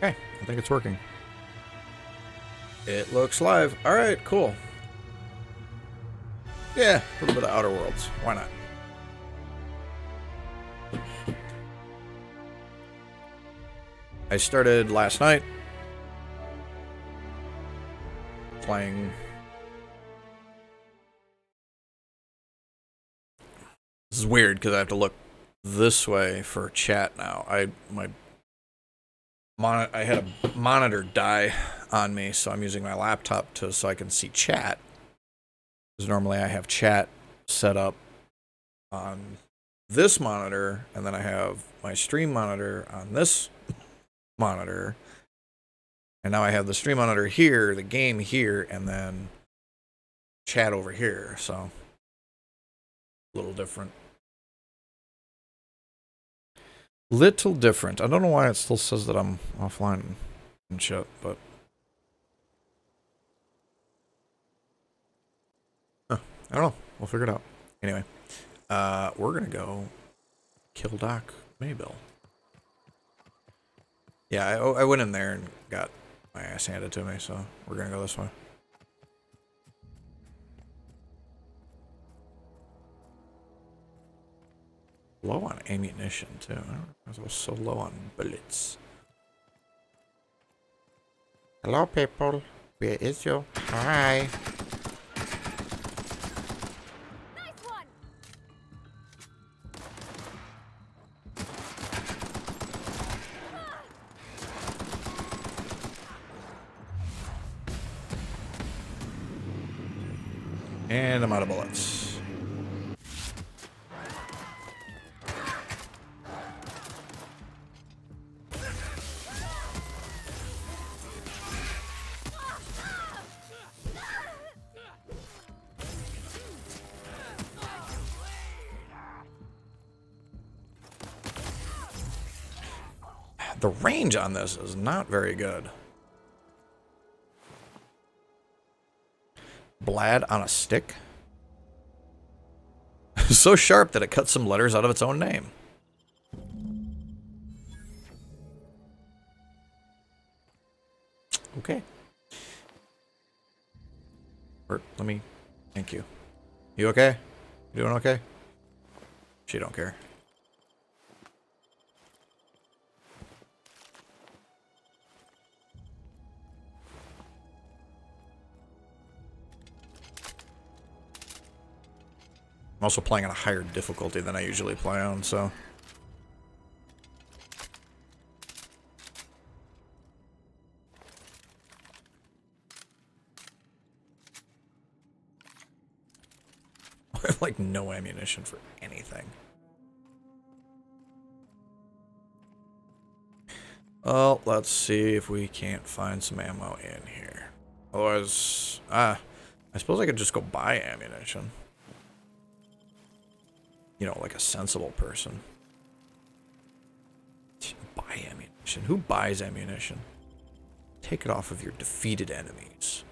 Okay, I think it's working. It looks live. Alright, cool. Yeah, a little bit of Outer Worlds. Why not? I started last night playing. This is weird because I have to look this way for chat now. I had a monitor die on me, so I'm using my laptop so I can see chat. Because normally I have chat set up on this monitor, and then I have my stream monitor on this monitor. And now I have the stream monitor here, the game here, and then chat over here. So a little different. Little different. I don't know why it still says that I'm offline and shit, but I don't know. We'll figure it out. Anyway, we're gonna go kill Doc Maybill. Yeah, I went in there and got my ass handed to me, so we're gonna go this way. Low on ammunition too. I was so low on bullets. Hello, people. Where is you? Hi. Nice one. And I'm out of bullets. The range on this is not very good. Blad on a stick? So sharp that it cuts some letters out of its own name. Okay. Or, let me... Thank you. You okay? You doing okay? She don't care. I'm also playing on a higher difficulty than I usually play on, so... I have, like, no ammunition for anything. Well, let's see if we can't find some ammo in here. Otherwise... I suppose I could just go buy ammunition. You know, like a sensible person. Buy ammunition? Who buys ammunition? Take it off of your defeated enemies.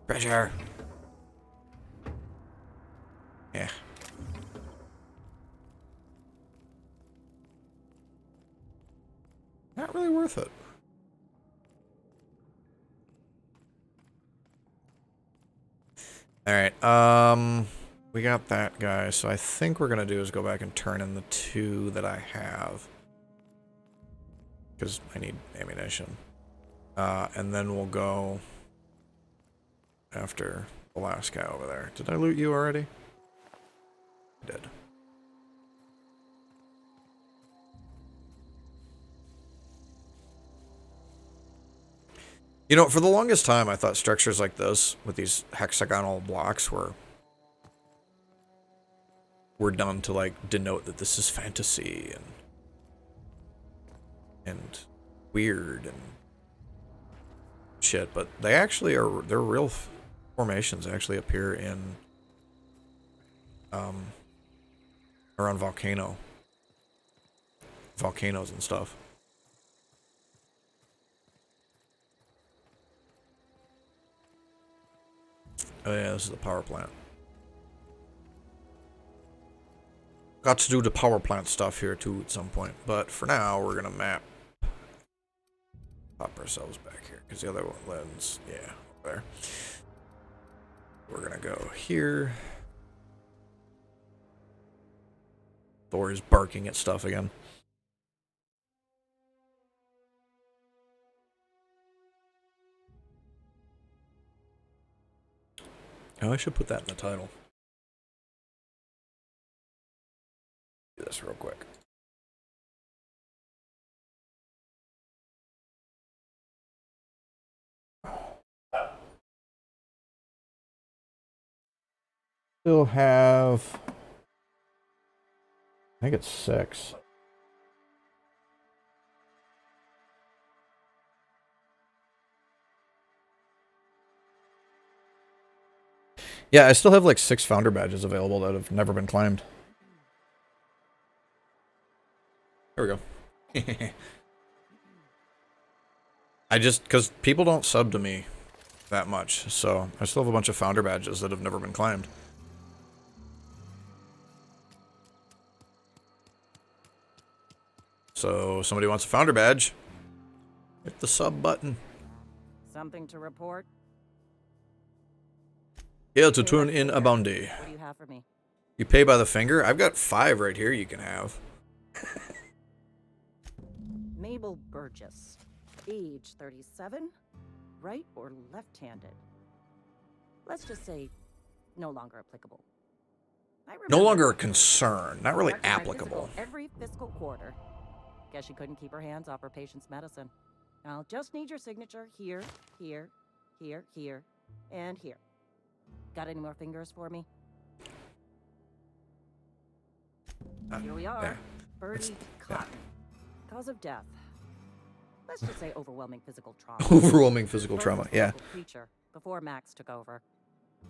Treasure! Yeah. Not really worth it. Alright, we got that guy, so I think we're gonna do is go back and turn in the 2 that I have. Because I need ammunition. And then we'll go after the last guy over there. Did I loot you already? I did. You know, for the longest time, I thought structures like this, with these hexagonal blocks, were done to, like, denote that this is fantasy and weird and shit, but they actually are, they're real formations. They actually appear in, around volcanoes and stuff. Oh yeah, this is the power plant. Got to do the power plant stuff here too at some point, but for now we're gonna map. Pop ourselves back here because the other one lens, yeah, there. We're gonna go here. Thor is barking at stuff again. Oh, I should put that in the title. Do this real quick. Still have, I think it's 6. Yeah, I still have like 6 founder badges available that have never been claimed. There we go. I just, because people don't sub to me that much, so I still have a bunch of founder badges that have never been claimed. So, somebody wants a founder badge, hit the sub button. Something to report? Yeah, to turn in a bounty. What do you have for me? You pay by the finger? I've got 5 right here you can have. Mabel Burgess, age 37, right or left-handed? Let's just say no longer applicable. No longer a concern, not really applicable. Every fiscal quarter. Guess she couldn't keep her hands off her patient's medicine. I'll just need your signature here, here, here, here, and here. Got any more fingers for me? Here we are. There. Birdie Cotton. Cause of death. Let's just say overwhelming physical trauma. Overwhelming physical trauma, yeah. Creature before Max took over.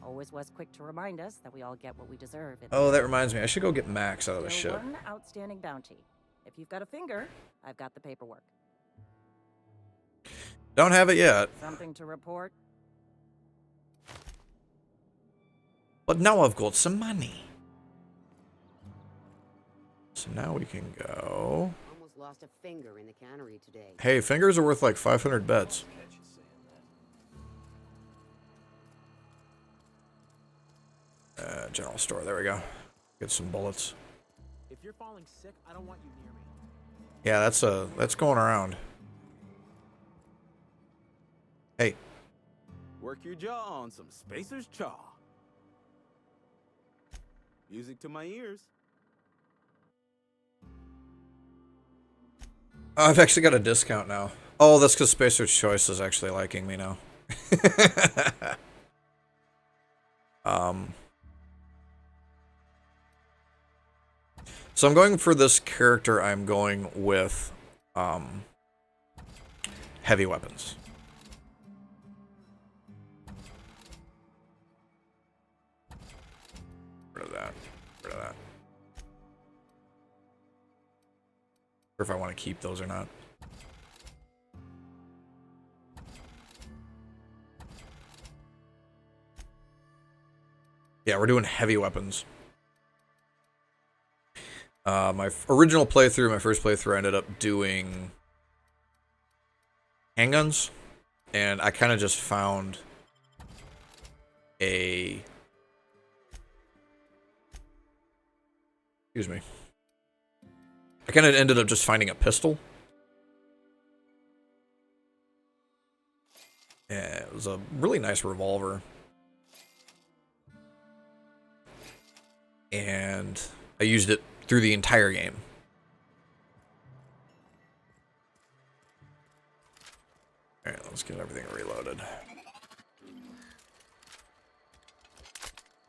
Always was quick to remind us that we all get what we deserve. Oh, that reminds me. I should go get Max out of the ship. One outstanding bounty. If you've got a finger, I've got the paperwork. Don't have it yet. Something to report? But now I've got some money. So now we can go. Almost lost a finger in the cannery today. Hey, fingers are worth like 500 bets. General store. There we go. Get some bullets. If you're falling sick, I don't want you near me. Yeah, that's going around. Hey. Work your jaw on some Spacer's Chaw. Music to my ears. I've actually got a discount now. Oh, that's because Spacer's Choice is actually liking me now. So I'm going for this character. I'm going with heavy weapons. Rid of that. Rid of that. Or if I want to keep those or not. Yeah, we're doing heavy weapons. My original playthrough, my first playthrough, I ended up doing handguns, and I kind of just found a... Excuse me. I kind of ended up just finding a pistol. Yeah, it was a really nice revolver. And I used it through the entire game. Alright, let's get everything reloaded.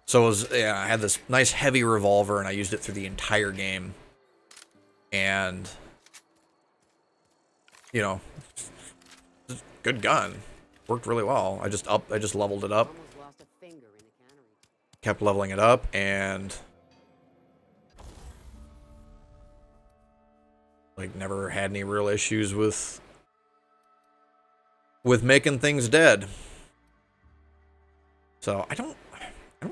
So it was, yeah, I had this nice heavy revolver and I used it through the entire game. And, you know, good gun. Worked really well. I just leveled it up. Almost lost a finger in the cannery. Kept leveling it up and like never had any real issues with making things dead. So I don't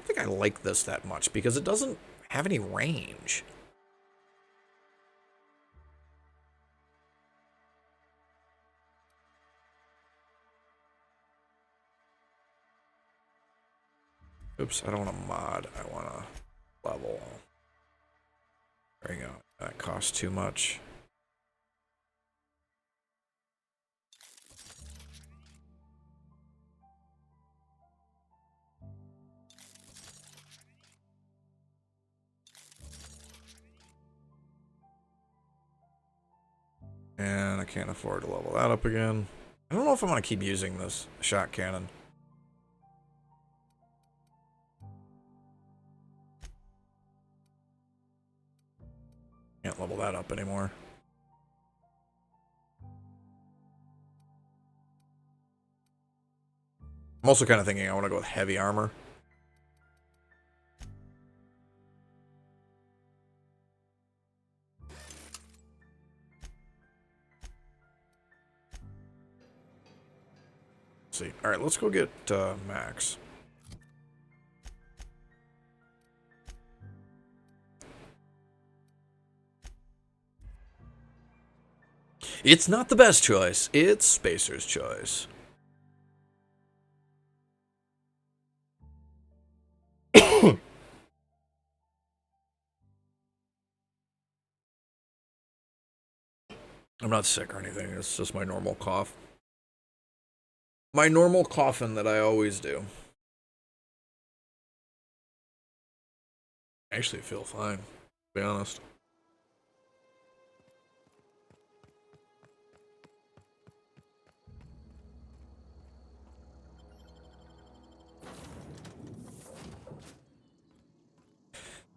think I like this that much because it doesn't have any range. Oops, I don't want to mod. I want to level. There you go. That costs too much. And I can't afford to level that up again. I don't know if I want to keep using this shot cannon. Can't level that up anymore. I'm also kind of thinking I want to go with heavy armor. Let's see. All right, let's go get Max. It's not the best choice. It's Spacer's choice. I'm not sick or anything. It's just my normal cough. My normal coughing that I always do. I actually feel fine, to be honest.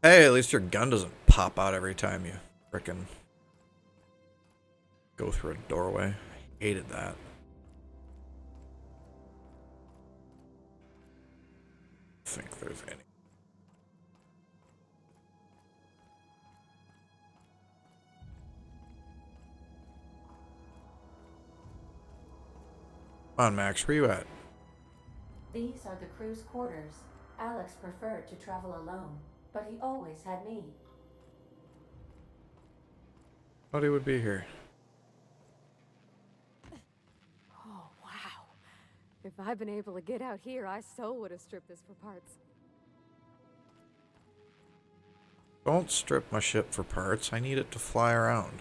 Hey, at least your gun doesn't pop out every time you frickin' go through a doorway. I hated that. I think there's any. Come on, Max, where you at? These are the crew's quarters. Alex preferred to travel alone, but he always had me. Thought he would be here. Oh, wow. If I'd been able to get out here, I so would have stripped this for parts. Don't strip my ship for parts. I need it to fly around.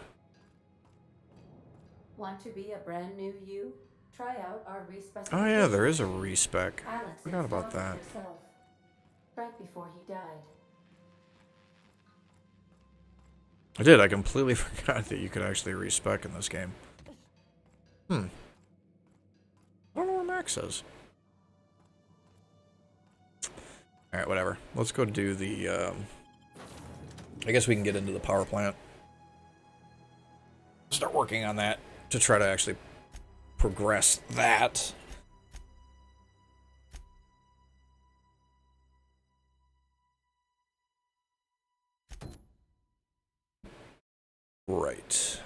Want to be a brand new you? Try out our respec. Oh yeah, there is a respec. Alex Forgot about installed that. it herself, right before he died. I did. I completely forgot that you could actually respec in this game. I don't know where Max is. Alright, whatever. Let's go do the, I guess we can get into the power plant. Start working on that to try to actually progress that. Right.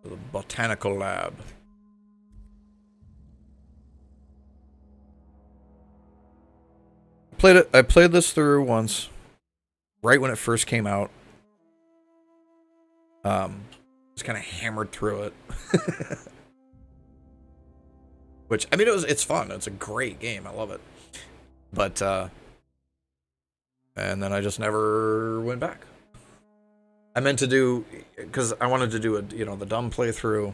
The botanical lab. I played this through once, right when it first came out. Just kind of hammered through it. Which, I mean, it's fun. It's a great game. I love it. But, and then I just never went back. I meant to do, because I wanted to do a, you know, the dumb playthrough,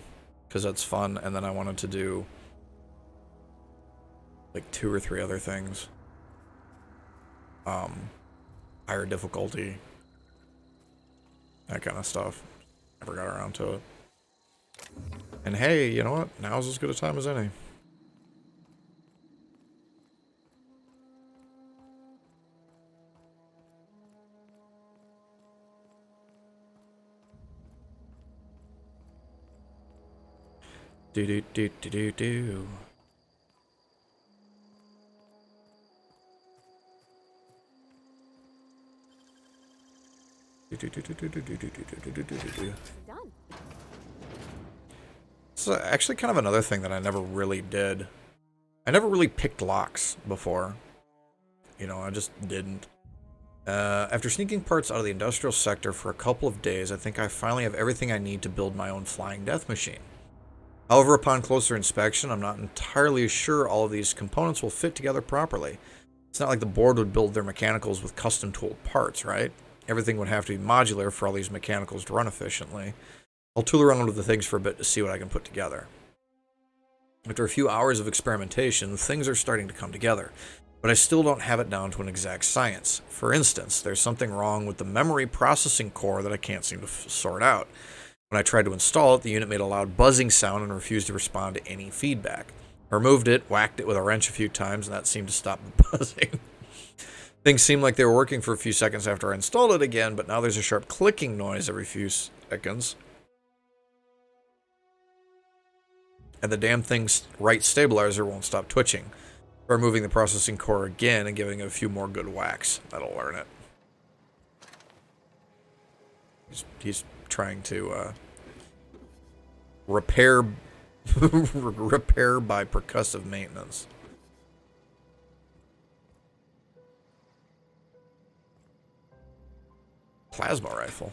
because that's fun, and then I wanted to do like 2 or 3 other things. Higher difficulty, that kind of stuff. Never got around to it. And hey, you know what? Now's as good a time as any. Do do do do do do. Done. This is actually kind of another thing that I never really did. I never really picked locks before. You know, I just didn't. After sneaking parts out of the industrial sector for a couple of days, I think I finally have everything I need to build my own flying death machine. However, upon closer inspection, I'm not entirely sure all of these components will fit together properly. It's not like the board would build their mechanicals with custom tooled parts, right? Everything would have to be modular for all these mechanicals to run efficiently. I'll tool around with the things for a bit to see what I can put together. After a few hours of experimentation, things are starting to come together, but I still don't have it down to an exact science. For instance, there's something wrong with the memory processing core that I can't seem to sort out. When I tried to install it, the unit made a loud buzzing sound and refused to respond to any feedback. I removed it, whacked it with a wrench a few times, and that seemed to stop the buzzing. Things seemed like they were working for a few seconds after I installed it again, but now there's a sharp clicking noise every few seconds. And the damn thing's right stabilizer won't stop twitching. Try removing the processing core again and giving it a few more good whacks. That'll learn it. He's trying to repair repair by percussive maintenance. Plasma rifle.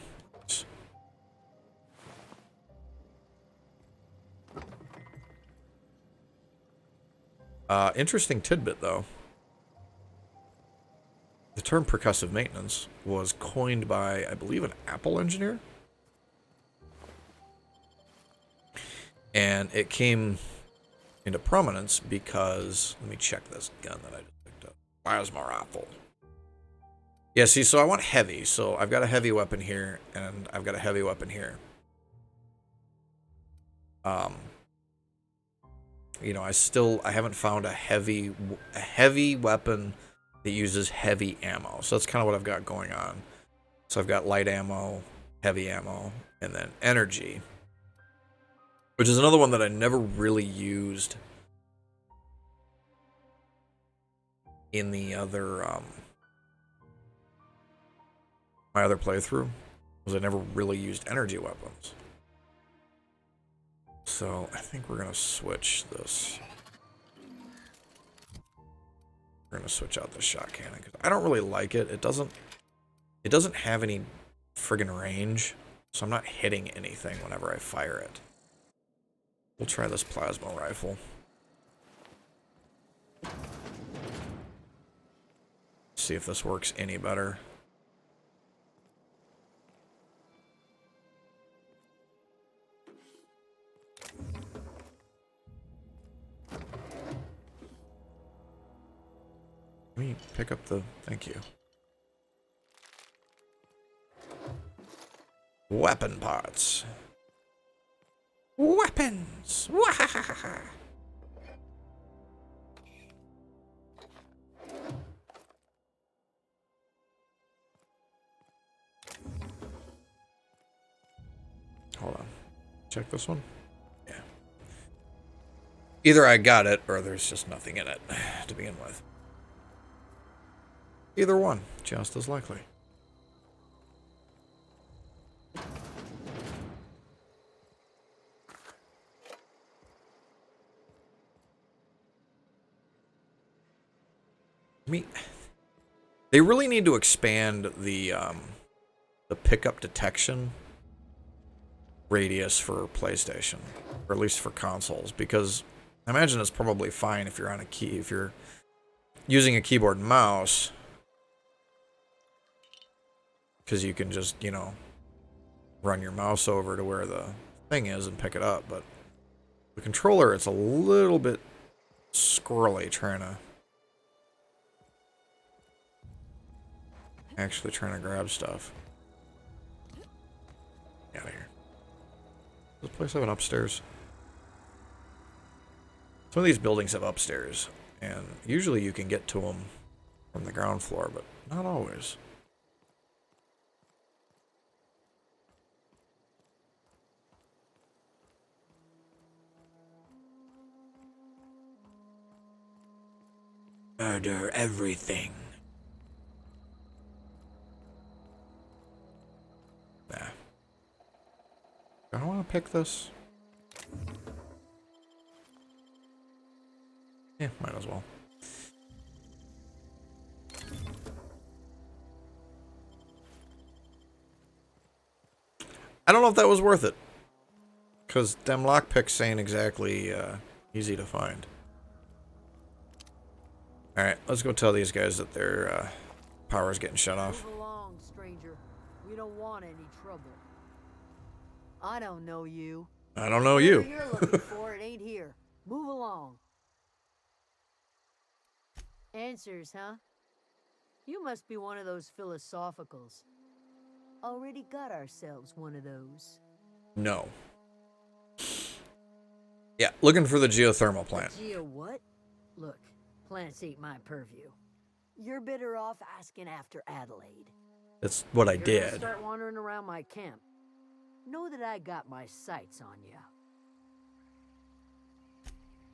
Interesting tidbit, though. The term percussive maintenance was coined by, I believe, an Apple engineer. And it came into prominence because, let me check this gun that I just picked up. Plasma rifle. Yeah, see, so I want heavy. So I've got a heavy weapon here, and I've got a heavy weapon here. You know, I haven't found a heavy weapon that uses heavy ammo. So that's kind of what I've got going on. So I've got light ammo, heavy ammo, and then energy, which is another one that I never really used in the other my other playthrough, because I never really used energy weapons. So I think we're gonna switch this. We're gonna switch out the shot cannon because I don't really like it. It doesn't have any friggin' range, so I'm not hitting anything whenever I fire it. We'll try this plasma rifle. See if this works any better. Let me pick up the... Thank you. Weapon parts. Weapons! Wahahaha! Hold on. Check this one. Yeah. Either I got it, or there's just nothing in it to begin with. Either one, just as likely. I mean, they really need to expand the pickup detection radius for PlayStation, or at least for consoles, because I imagine it's probably fine if you're on if you're using a keyboard and mouse, because you can just, you know, run your mouse over to where the thing is and pick it up. But the controller, it's a little bit squirrely trying to grab stuff. Get out of here. Does this place have an upstairs? Some of these buildings have upstairs, and usually you can get to them from the ground floor, but not always. Murder everything. Nah. Do I want to pick this? Yeah, might as well. I don't know if that was worth it. Because them lockpicks ain't exactly easy to find. Alright, let's go tell these guys that their power's getting shut off. Move along, stranger. We don't want any trouble. I don't know you. I don't know Whatever you. you're looking for, it ain't here. Move along. Answers, huh? You must be one of those philosophicals. Already got ourselves one of those. No. Yeah, looking for the geothermal plant. Geo what? Look, plants ain't my purview. You're better off asking after Adelaide. That's what I You're gonna did. start wandering around my camp. Know that I got my sights on ya.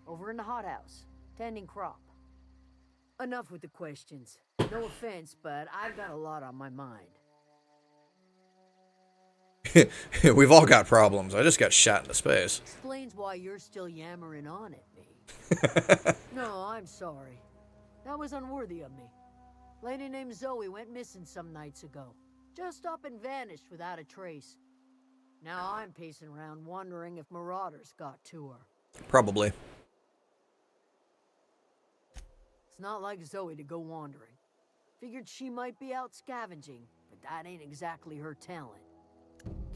Over in the hothouse, tending crop. Enough with the questions. No offense, but I've got a lot on my mind. We've all got problems. I just got shot into space. Explains why you're still yammering on at me. No, I'm sorry. That was unworthy of me. Lady named Zoe went missing some nights ago. Just up and vanished without a trace. Now I'm pacing around wondering if marauders got to her. Probably. It's not like Zoe to go wandering. Figured she might be out scavenging, but that ain't exactly her talent.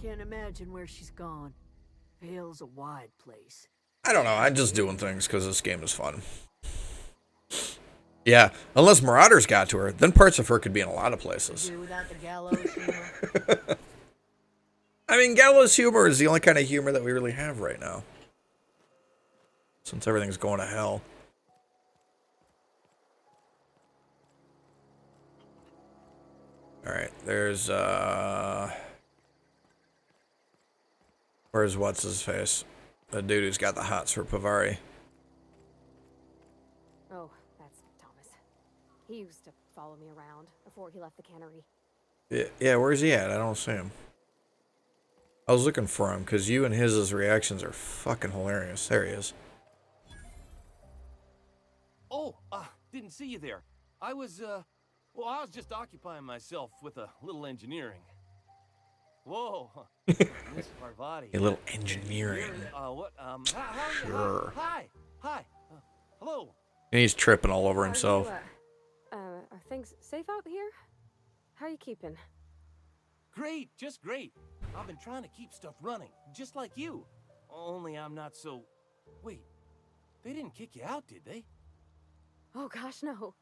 Can't imagine where she's gone. Vale's a wide place. I don't know. I'm just doing things because this game is fun. Yeah, unless Marauders got to her, then parts of her could be in a lot of places. Do without the gallows humor. I mean, gallows humor is the only kind of humor that we really have right now. Since everything's going to hell. Alright, there's, where's what's-his-face? The dude who's got the hots for Pavari. Oh, that's Thomas. He used to follow me around before he left the cannery. Yeah, where's he at? I don't see him. I was looking for him, because you and his reactions are fucking hilarious. There he is. Oh, didn't see you there. I was just occupying myself with a little engineering. Whoa, Miss Parvati. A little engineering. Sure. Hi. Hello. And he's tripping all over himself. Are things safe out here? How are you keeping? Great, just great. I've been trying to keep stuff running, just like you. Only I'm not so... Wait, they didn't kick you out, did they? Oh gosh, no.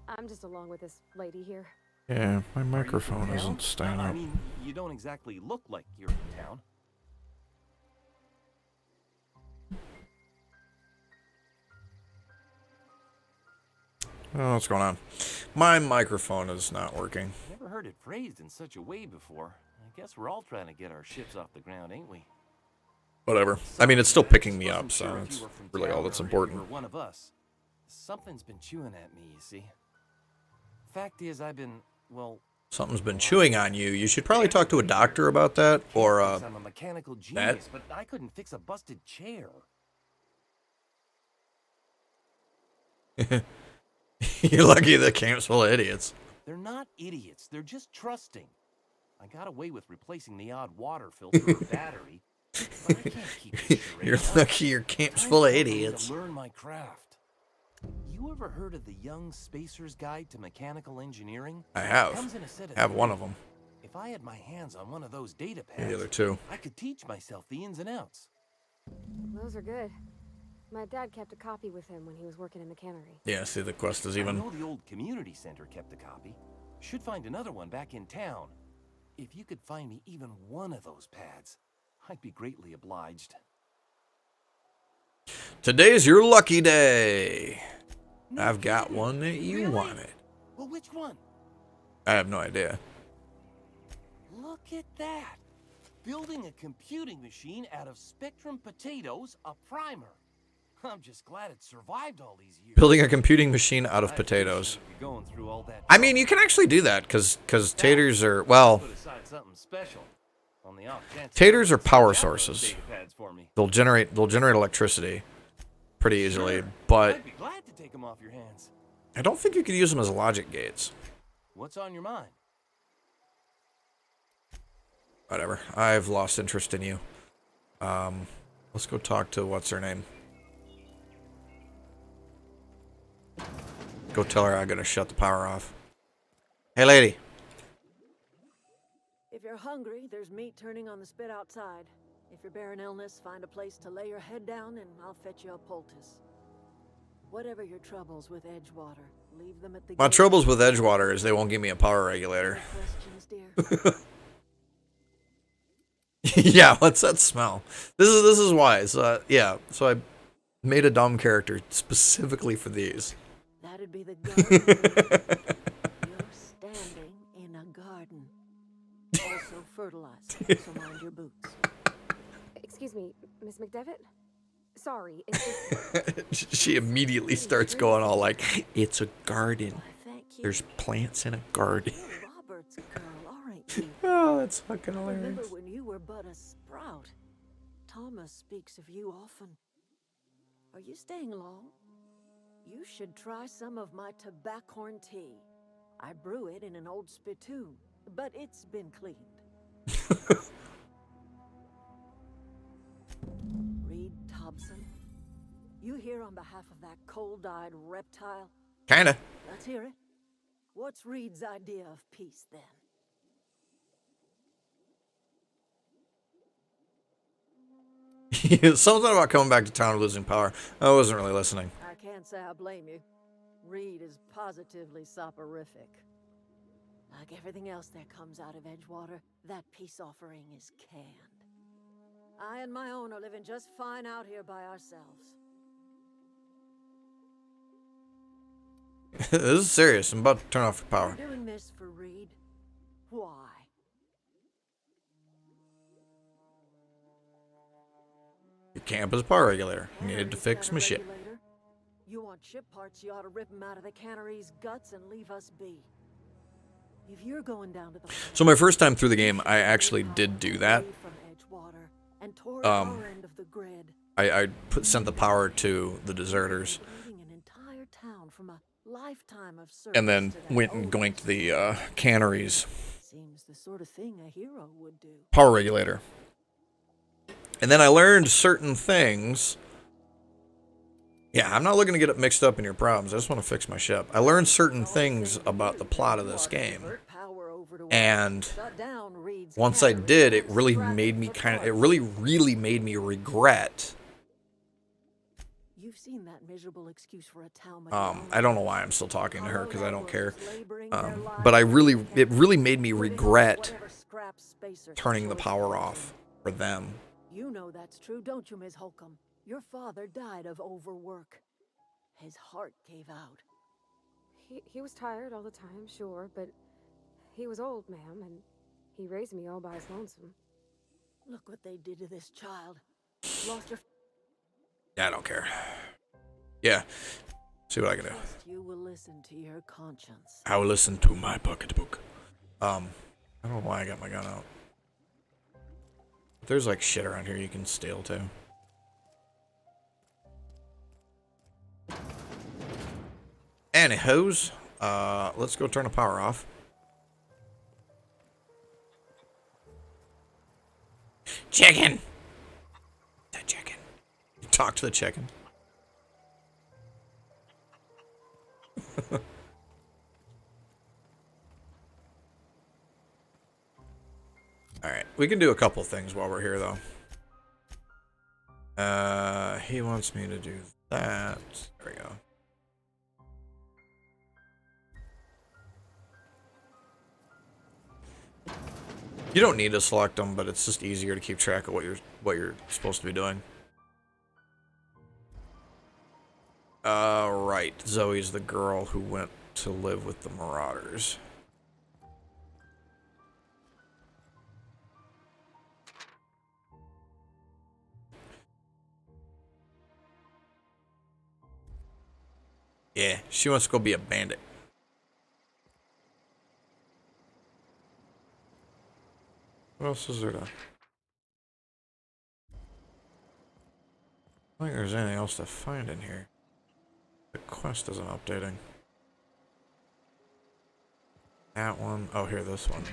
I'm just along with this lady here. Yeah, my Are you microphone from isn't town? staying I up. mean, you don't exactly look like you're from town. Oh, what's going on? My microphone is not working. Never heard it phrased in such a way before. I guess we're all trying to get our ships off the ground, ain't we? Whatever. I mean, it's still picking me Wasn't up, so sure if it's you were from really all town that's or if important. you were one of us. Something's been chewing at me, you see. Fact is, I've been, well... Something's been chewing on you. You should probably talk to a doctor about that, or I'm a mechanical genius, but I couldn't fix a busted chair. You're lucky the camp's full of idiots. They're not idiots. They're just trusting. I got away with replacing the odd water filter or battery, but I can't keep this charade You're up. lucky your camp's Time full of for me idiots. to learn my craft. You ever heard of the Young Spacer's Guide to Mechanical Engineering? I have. Comes in a set of Have one 3. of them. If I had my hands on one of those data The pads, other two. I could teach myself the ins and outs. Those are good. My dad kept a copy with him when he was working in the cannery. Yeah, see, the quest is I even. know the old community center kept a copy. Should find another one back in town. If you could find me even one of those pads, I'd be greatly obliged. Today's your lucky day. No I've got kidding. one that you Really? wanted. Well, which one? I have no idea. Look at that. Building a computing machine out of Spectrum potatoes, a primer. I'm just glad it survived all these years. Building a computing machine out of I potatoes. appreciate you going through all that I mean, you can actually do that, because taters are, well, Put aside something special. On the off chance taters are power download sources. data pads for me. they'll generate electricity pretty easily, Sure. but I'd be glad to take take them off your hands. I don't think you could use them as logic gates. What's on your mind? Whatever. I've lost interest in you. Let's go talk to what's her name. Go tell her I'm gonna shut the power off. Hey, lady. If you're hungry, there's meat turning on the spit outside. If you're bearing illness, find a place to lay your head down and I'll fetch you a poultice. Whatever your troubles with Edgewater, leave them at the My gate. troubles with Edgewater is they won't give me a power regulator. Questions, dear? Yeah, what's that smell? This is why. So yeah, so I made a dumb character specifically for these. That'd be the garden. You're standing in a garden. Also fertilized, so mind your boots. Excuse me, Miss McDevitt? Sorry, it's just... She immediately starts going all like, "It's a garden. Why, thank you. There's plants in a garden." You're Robert's girl, aren't you? Oh, that's fucking Remember hilarious. when you were but a sprout? Thomas speaks of you often. Are you staying long? You should try some of my tobaccorn tea. I brew it in an old spittoon, but it's been cleaned. Reed Thompson, you here on behalf of that cold-eyed reptile? Kinda. Let's hear it. What's Reed's idea of peace, then? Something about coming back to town and losing power. I wasn't really listening. I can't say I blame you. Reed is positively soporific. Like everything else that comes out of Edgewater, that peace offering is canned. I and my own are living just fine out here by ourselves. This is serious. I'm about to turn off the power. You're doing this for Reed? Why? Your camp is a power regulator. You needed to Cannery's fix got a my ship. regulator. You want ship parts, you ought to rip them out of the cannery's guts and leave us be. If you're going down to the So my first time through the game, I actually did do that. from Edgewater and tore Um, our end of the grid. I sent the power to the deserters, Leading an entire town from a lifetime of service and then to that went and old goinked the canneries Seems the sort of thing a hero would do. power regulator. And then I learned certain things. Yeah, I'm not looking to get it mixed up in your problems. I just want to fix my ship. I learned certain things about the plot of this game. And once I did, it really made me really made me regret. You've seen that miserable excuse for a town. I don't know why I'm still talking to her because I don't care. But it really made me regret turning the power off for them. You know that's true, don't you, Ms. Holcomb? Your father died of overwork. His heart gave out. He was tired all the time, sure, but he was old, ma'am, and he raised me all by his lonesome. Look what they did to this child. Lost her. Yeah, I don't care. Yeah. See what I can do. Trust you will listen to your conscience. I will listen to my pocketbook. I don't know why I got my gun out. There's like shit around here you can steal too. Anywho's, let's go turn the power off. Chicken! The chicken. Talk to the chicken. Alright, we can do a couple things while we're here, though. He wants me to do that. There we go. You don't need to select them, but it's just easier to keep track of what you're supposed to be doing. Right. Zoe's the girl who went to live with the Marauders. Yeah, she wants to go be a bandit. What else is there to... I don't think there's anything else to find in here. The quest isn't updating. That one. Oh, here, this one.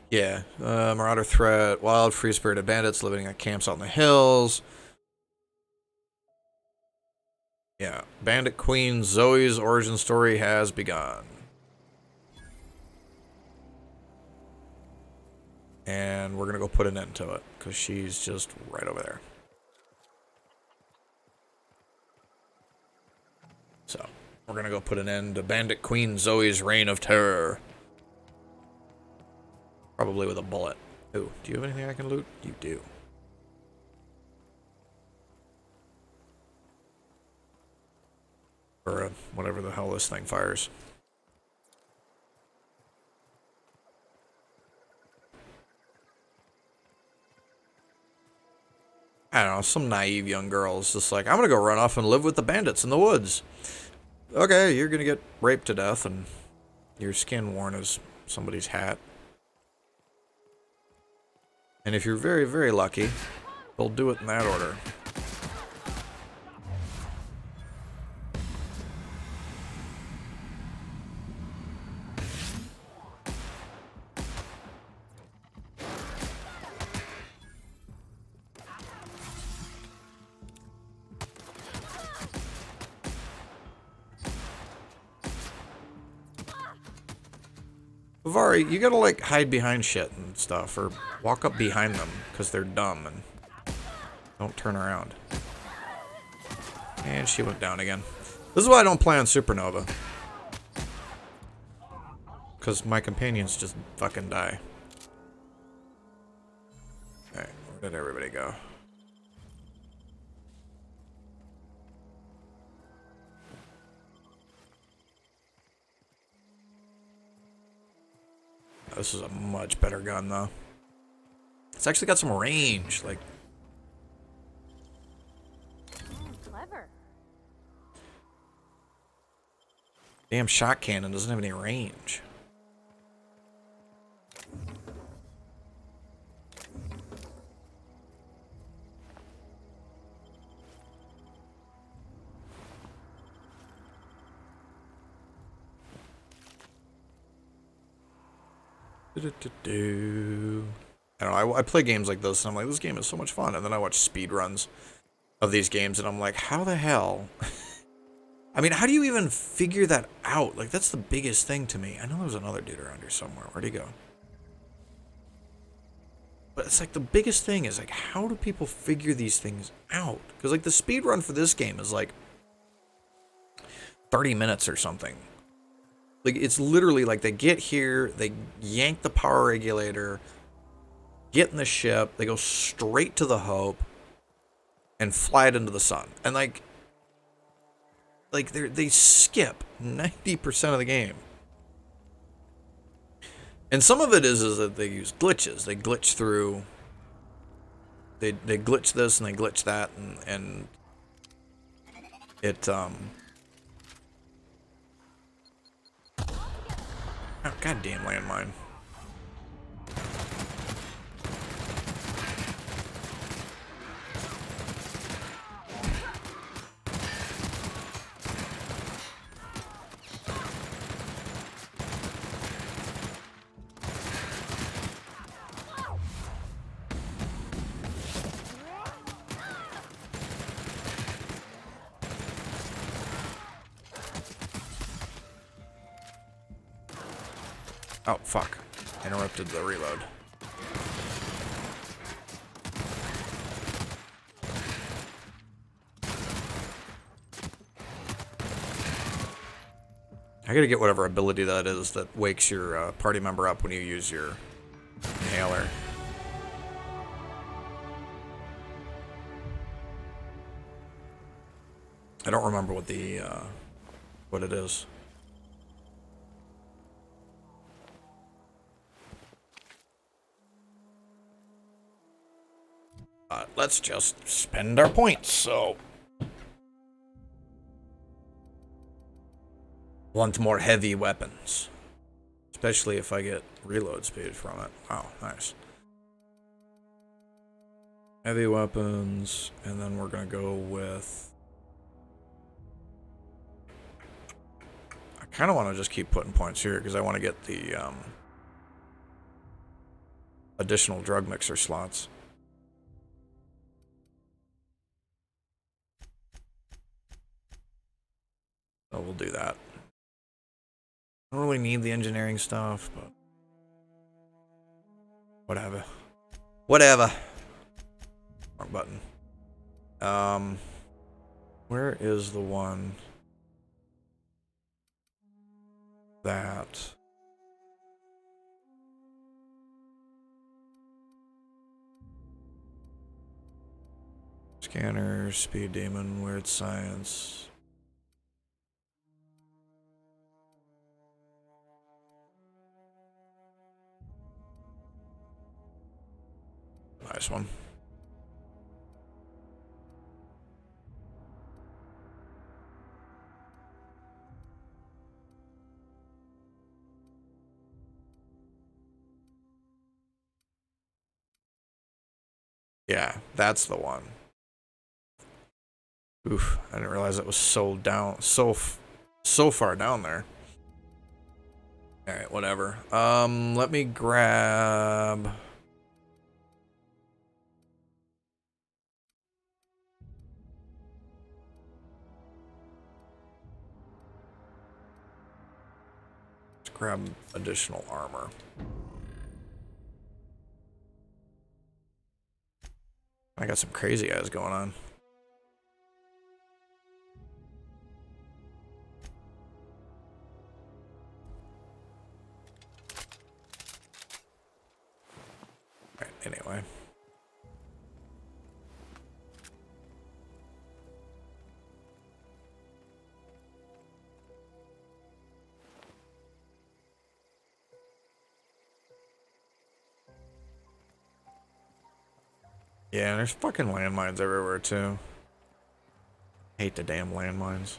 Yeah. Marauder threat. Wild, free-spirited bandits living at camps out in the hills. Yeah. Bandit Queen Zoe's origin story has begun. And we're going to go put an end to it, because she's just right over there. So, we're going to go put an end to Bandit Queen Zoe's reign of terror. Probably with a bullet. Ooh, do you have anything I can loot? You do. Or whatever the hell this thing fires. I don't know, some naive young girl is just like, I'm gonna go run off and live with the bandits in the woods. Okay, you're gonna get raped to death and your skin worn as somebody's hat. And if you're very, very lucky, they'll do it in that order. Vari, you gotta like hide behind shit and stuff, or walk up behind them because they're dumb and don't turn around. And she went down again. This is why I don't play on Supernova, because my companions just fucking die. Alright, where did everybody go? This is a much better gun, though. It's actually got some range, like... Clever. Damn shot cannon doesn't have any range. I don't know, I play games like this and I'm like, this game is so much fun, and then I watch speed runs of these games and I'm like, how the hell? I mean, how do you even figure that out? Like, that's the biggest thing to me. I know there was another dude around here somewhere. Where'd he go? But it's like the biggest thing is like, how do people figure these things out? Because like the speed run for this game is like 30 minutes or something. Like, it's literally like they get here, they yank the power regulator, get in the ship, they go straight to the Hope, and fly it into the sun. And like they skip 90% of the game. And some of it is that they use glitches. They glitch through. They glitch this and they glitch that, and it Oh, goddamn landmine. Oh, fuck. Interrupted the reload. I gotta get whatever ability that is that wakes your party member up when you use your inhaler. I don't remember what the, what it is. Let's just spend our points, so... Want more heavy weapons. Especially if I get reload speed from it. Oh, nice. Heavy weapons, and then we're gonna go with... I kind of want to just keep putting points here because I want to get the additional drug mixer slots. So we'll do that. I don't really need the engineering stuff, but whatever. Whatever. Wrong button. Where is the one that... Scanner, Speed Demon, Weird Science... Nice one. Yeah, that's the one. Oof, I didn't realize it was so down, so far down there. All right, whatever. Let me grab... Grab additional armor. I got some crazy eyes going on. Alright, anyway. Yeah, there's fucking landmines everywhere too. Hate the damn landmines.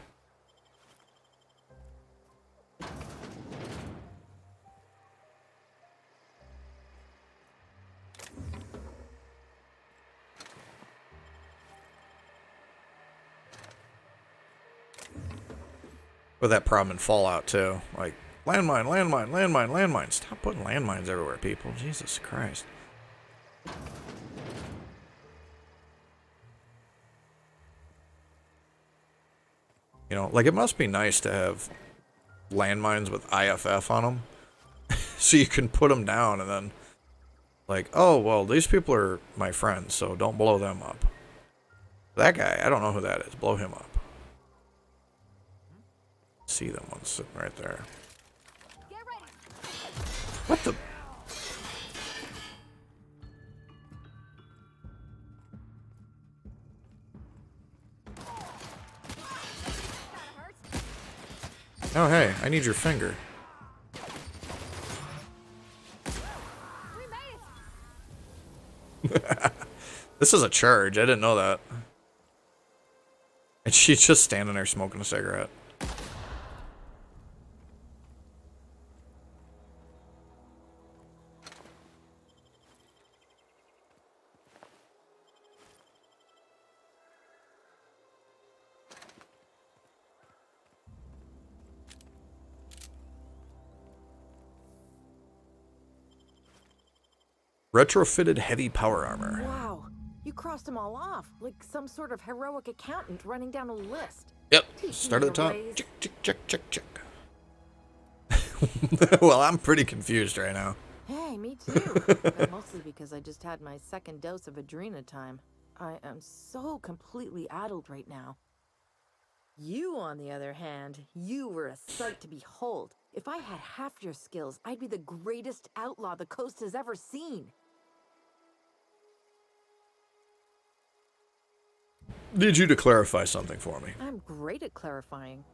With that problem in Fallout too. Like, landmine, landmine, landmine, landmine. Stop putting landmines everywhere, people. Jesus Christ. You know, like, it must be nice to have landmines with IFF on them. So you can put them down and then, like, oh, well, these people are my friends, so don't blow them up. That guy, I don't know who that is. Blow him up. See them one sitting right there. What the... Oh, hey, I need your finger. This is a charge. I didn't know that. And she's just standing there smoking a cigarette. Retrofitted heavy power armor. Wow, you crossed them all off, like some sort of heroic accountant running down a list. Yep. Start at the top. Check. Well, I'm pretty confused right now. Hey, me too. But mostly because I just had my second dose of Adrenatime. I am so completely addled right now. You, on the other hand, you were a sight to behold. If I had half your skills, I'd be the greatest outlaw the coast has ever seen. Need you to clarify something for me. I'm great at clarifying.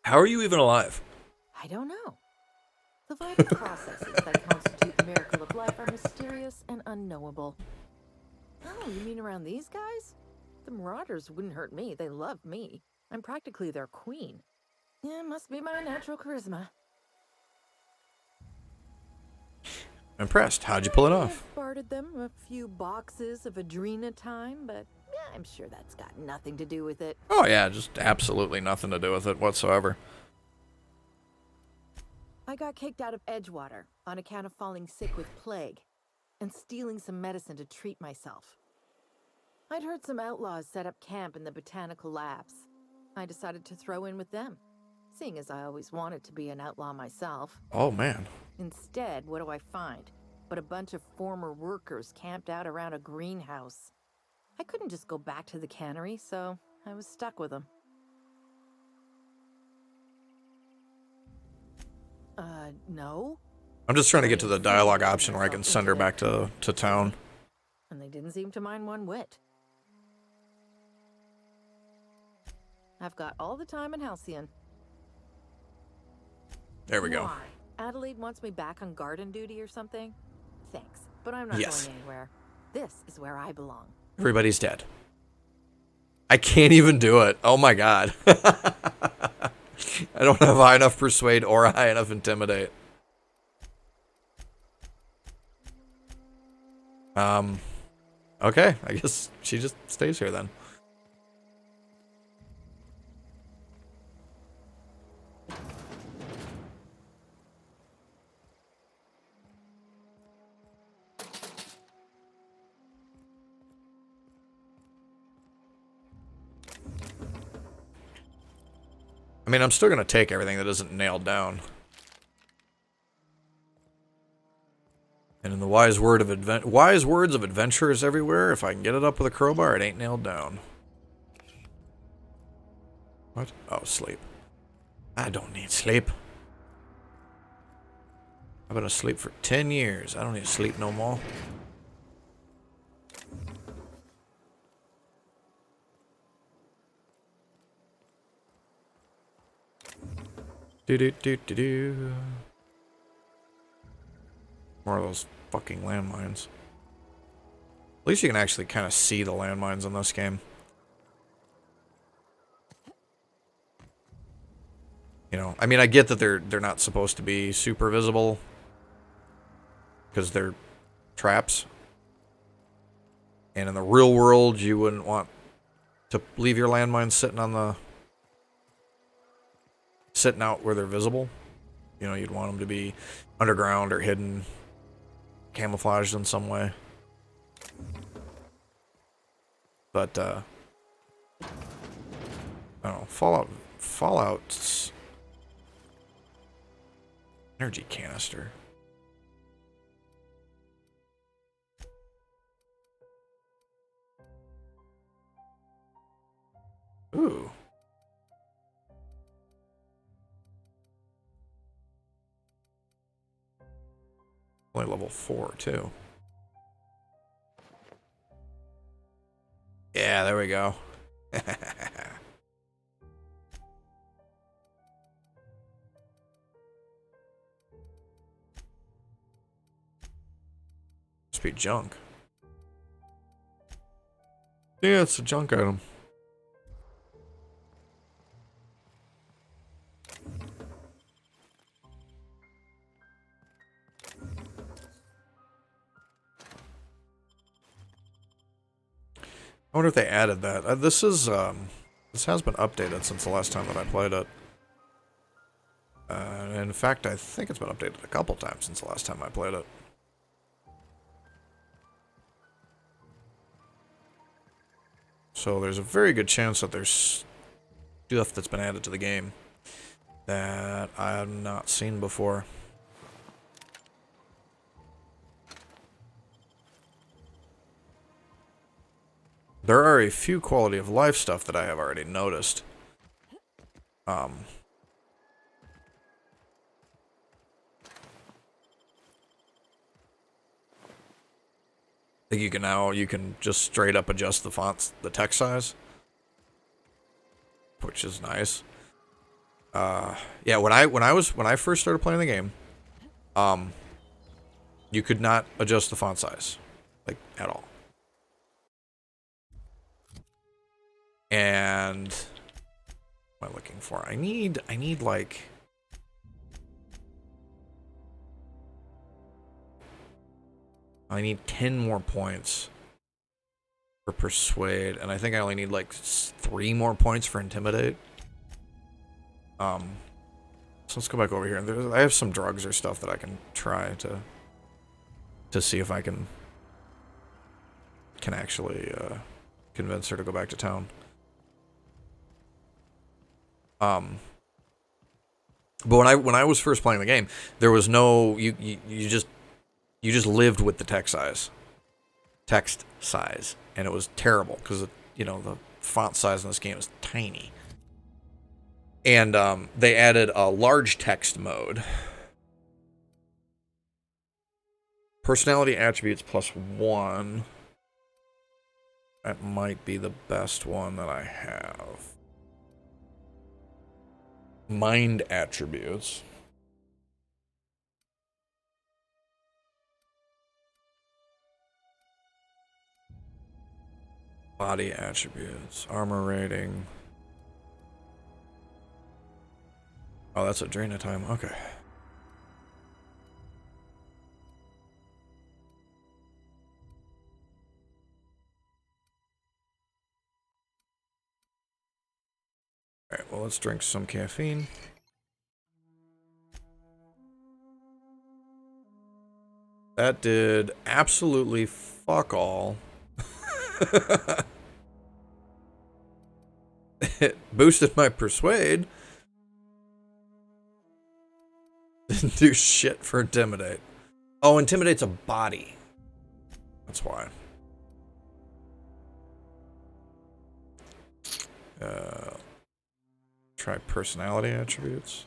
How are you even alive? I don't know. The vital processes that constitute the miracle of life are mysterious and unknowable. Oh, you mean around these guys? The Marauders wouldn't hurt me. They love me. I'm practically their queen. Yeah, must be my natural charisma. Impressed. How'd you pull it I off? have bartered them a few boxes of Adrena time, but yeah, I'm sure that's got nothing to do with it. Oh yeah, just absolutely nothing to do with it whatsoever. I got kicked out of Edgewater on account of falling sick with plague and stealing some medicine to treat myself. I'd heard some outlaws set up camp in the botanical labs. I decided to throw in with them, seeing as I always wanted to be an outlaw myself. Oh man. Instead, what do I find? But a bunch of former workers camped out around a greenhouse. I couldn't just go back to the cannery, so I was stuck with them. No. I'm just trying to get to the dialogue option where I can send her back to town. And they didn't seem to mind one whit. I've got all the time in Halcyon. There we go. Why? Adelaide wants me back on garden duty or something? Thanks, but I'm not Yes. going anywhere. This is where I belong. Everybody's dead. I can't even do it. Oh my god. I don't have high enough persuade or high enough intimidate. Okay, I guess she just stays here then. I mean, I'm still going to take everything that isn't nailed down. And in the wise words of adventurers everywhere, if I can get it up with a crowbar, it ain't nailed down. What? Oh, sleep. I don't need sleep. I've been asleep for 10 years. I don't need to sleep no more. Do. More of those fucking landmines. At least you can actually kind of see the landmines in this game. You know, I mean, I get that they're not supposed to be super visible because they're traps. And in the real world, you wouldn't want to leave your landmines sitting out where they're visible. You know, you'd want them to be underground or hidden, camouflaged in some way. But I don't know, Fallout's energy canister. Ooh. Only level 4 too. Yeah, there we go. Must be junk. Yeah, it's a junk item. I wonder if they added that. This has been updated since the last time that I played it. In fact, I think it's been updated a couple times since the last time I played it. So there's a very good chance that there's stuff that's been added to the game that I have not seen before. There are a few quality of life stuff that I have already noticed. I think you can just straight up adjust the fonts, the text size, which is nice. Yeah, when I first started playing the game, you could not adjust the font size, like, at all. And what am I looking for? I need like I need 10 more points for Persuade, and I think I only need like 3 more points for Intimidate. So let's go back over here. I have some drugs or stuff that I can try to see if I can actually convince her to go back to town. But when I was first playing the game, there was no you just lived with the text size, and it was terrible because the font size in this game is tiny. And they added a large text mode. Personality attributes +1. That might be the best one that I have. Mind attributes. Body attributes. Armor rating. Oh, that's Adrena time. Okay. Alright, well, let's drink some caffeine. That did absolutely fuck all. It boosted my Persuade. Didn't do shit for Intimidate. Oh, Intimidate's a body. That's why. Try personality attributes.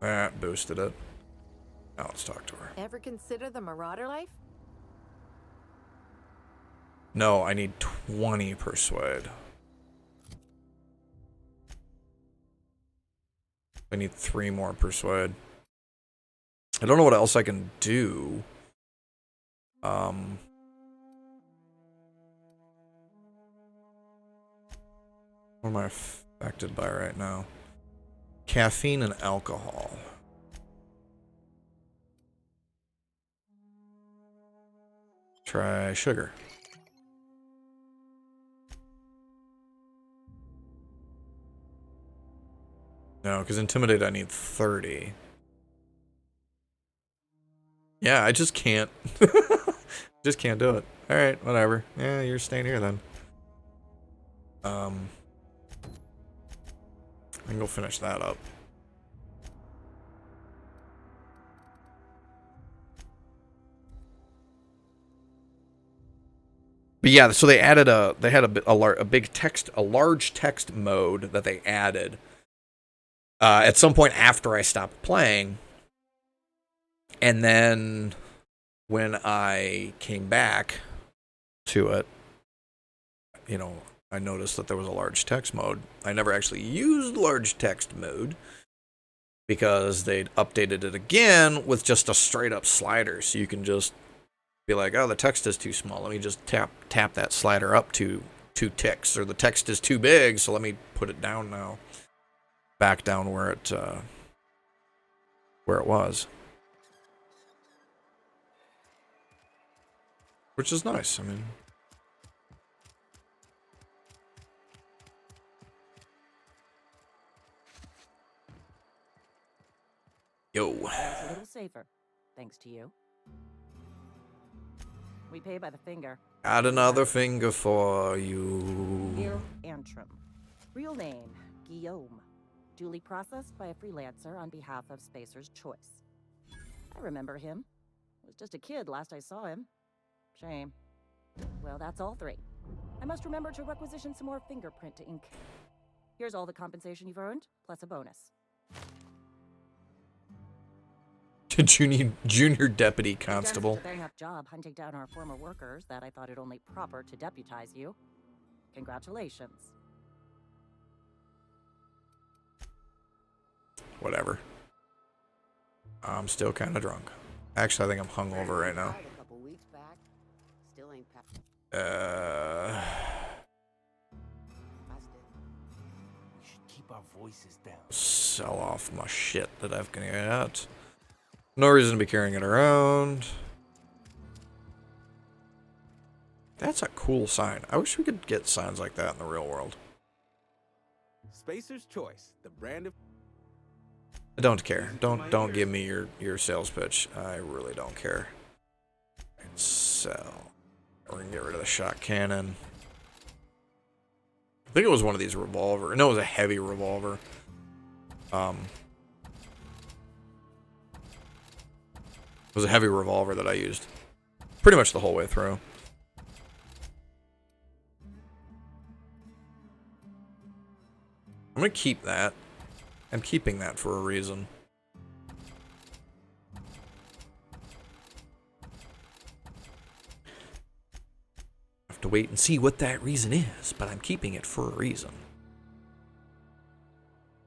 That boosted it. Now let's talk to her. Ever consider the Marauder life? No, I need 20 Persuade. I need 3 more Persuade. I don't know what else I can do. What am I affected by right now? Caffeine and alcohol. Try sugar. No, because Intimidate I need 30. Yeah, I just can't. Just can't do it. Alright, whatever. Yeah, you're staying here then. I can go finish that up. But yeah, so they added a large text mode that they added at some point after I stopped playing, and then when I came back to it, I noticed that there was a large text mode. I never actually used large text mode because they'd updated it again with just a straight up slider. So you can just be like, oh, the text is too small. Let me just tap that slider up to 2 ticks. Or the text is too big, so let me put it down now. Back down where it was. Which is nice. I mean, yo. That's a little safer, thanks to you. We pay by the finger. Got another finger for you. Gil Antrim. Real name, Guillaume. Duly processed by a freelancer on behalf of Spacer's Choice. I remember him. Was just a kid last I saw him. Shame. Well, that's all 3. I must remember to requisition some more fingerprint to ink. Here's all the compensation you've earned, plus a bonus. Junior deputy constable. You've done such a bang-up job hunting down our former workers that I thought it only proper to deputize you. Congratulations. Whatever. I'm still kind of drunk. Actually, I think I'm hungover right now. A couple weeks back. Still ain't We should keep keep our voices down. Sell off my shit that I've got. No reason to be carrying it around. That's a cool sign. I wish we could get signs like that in the real world. Spacer's Choice, the brand of... I don't care. Don't give me your sales pitch. I really don't care. Sell. We're gonna get rid of the shot cannon. I think it was one of these revolver. No, it was a heavy revolver. It was a heavy revolver that I used pretty much the whole way through. I'm gonna keep that. I'm keeping that for a reason. Have to wait and see what that reason is, but I'm keeping it for a reason.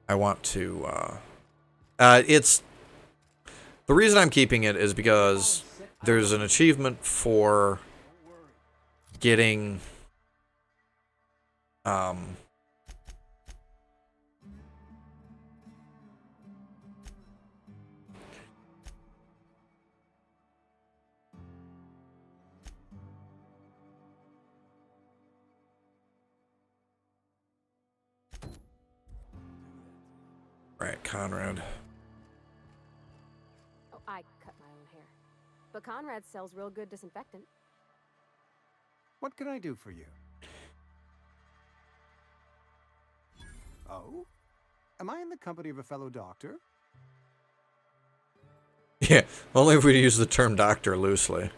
I want to, it's, the reason I'm keeping it is because there's an achievement for getting, right, Conrad. Oh, I cut my own hair. But Conrad sells real good disinfectant. What can I do for you? Oh? Am I in the company of a fellow doctor? Yeah, only if we use the term doctor loosely.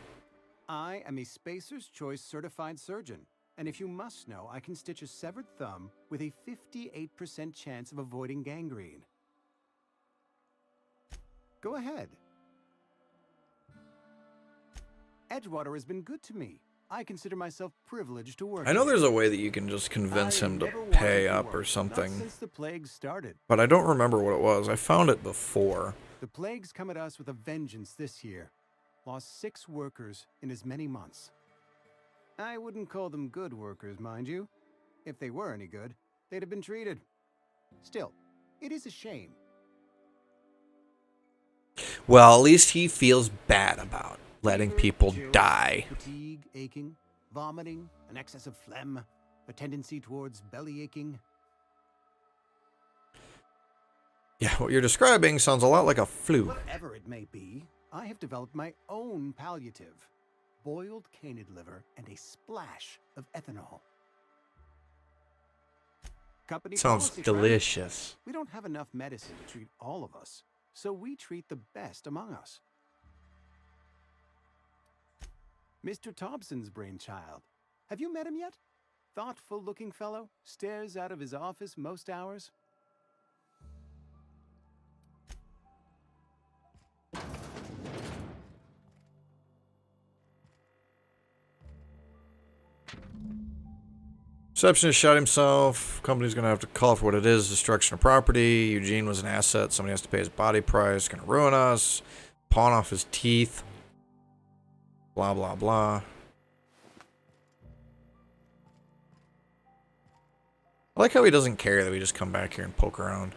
I am a Spacer's Choice certified surgeon, and if you must know, I can stitch a severed thumb with a 58% chance of avoiding gangrene. Go ahead. Edgewater has been good to me. I consider myself privileged to work I know here. there's a way that you can just convince I him to never wanted pay to up work, or not something, since the plague started. but I don't remember what it was. I found it before. The plague's come at us with a vengeance this year. Lost 6 workers in as many months. I wouldn't call them good workers, mind you. If they were any good, they'd have been treated. Still, it is a shame. Well, at least he feels bad about letting Fever, people chills, die. Fatigue, aching, vomiting, an excess of phlegm, a tendency towards belly aching. Yeah, what you're describing sounds a lot like a flu. Whatever it may be, I have developed my own palliative. Boiled canid liver and a splash of ethanol. Company Sounds policy, friend. delicious. We don't have enough medicine to treat all of us, so we treat the best among us. Mr. Thompson's brainchild. Have you met him yet? Thoughtful-looking fellow, stares out of his office most hours. Receptionist shot himself. Company's gonna have to call for what it is: destruction of property. Eugene was an asset. Somebody has to pay his body price. Gonna ruin us. Pawn off his teeth. Blah blah blah. I like how he doesn't care that we just come back here and poke around.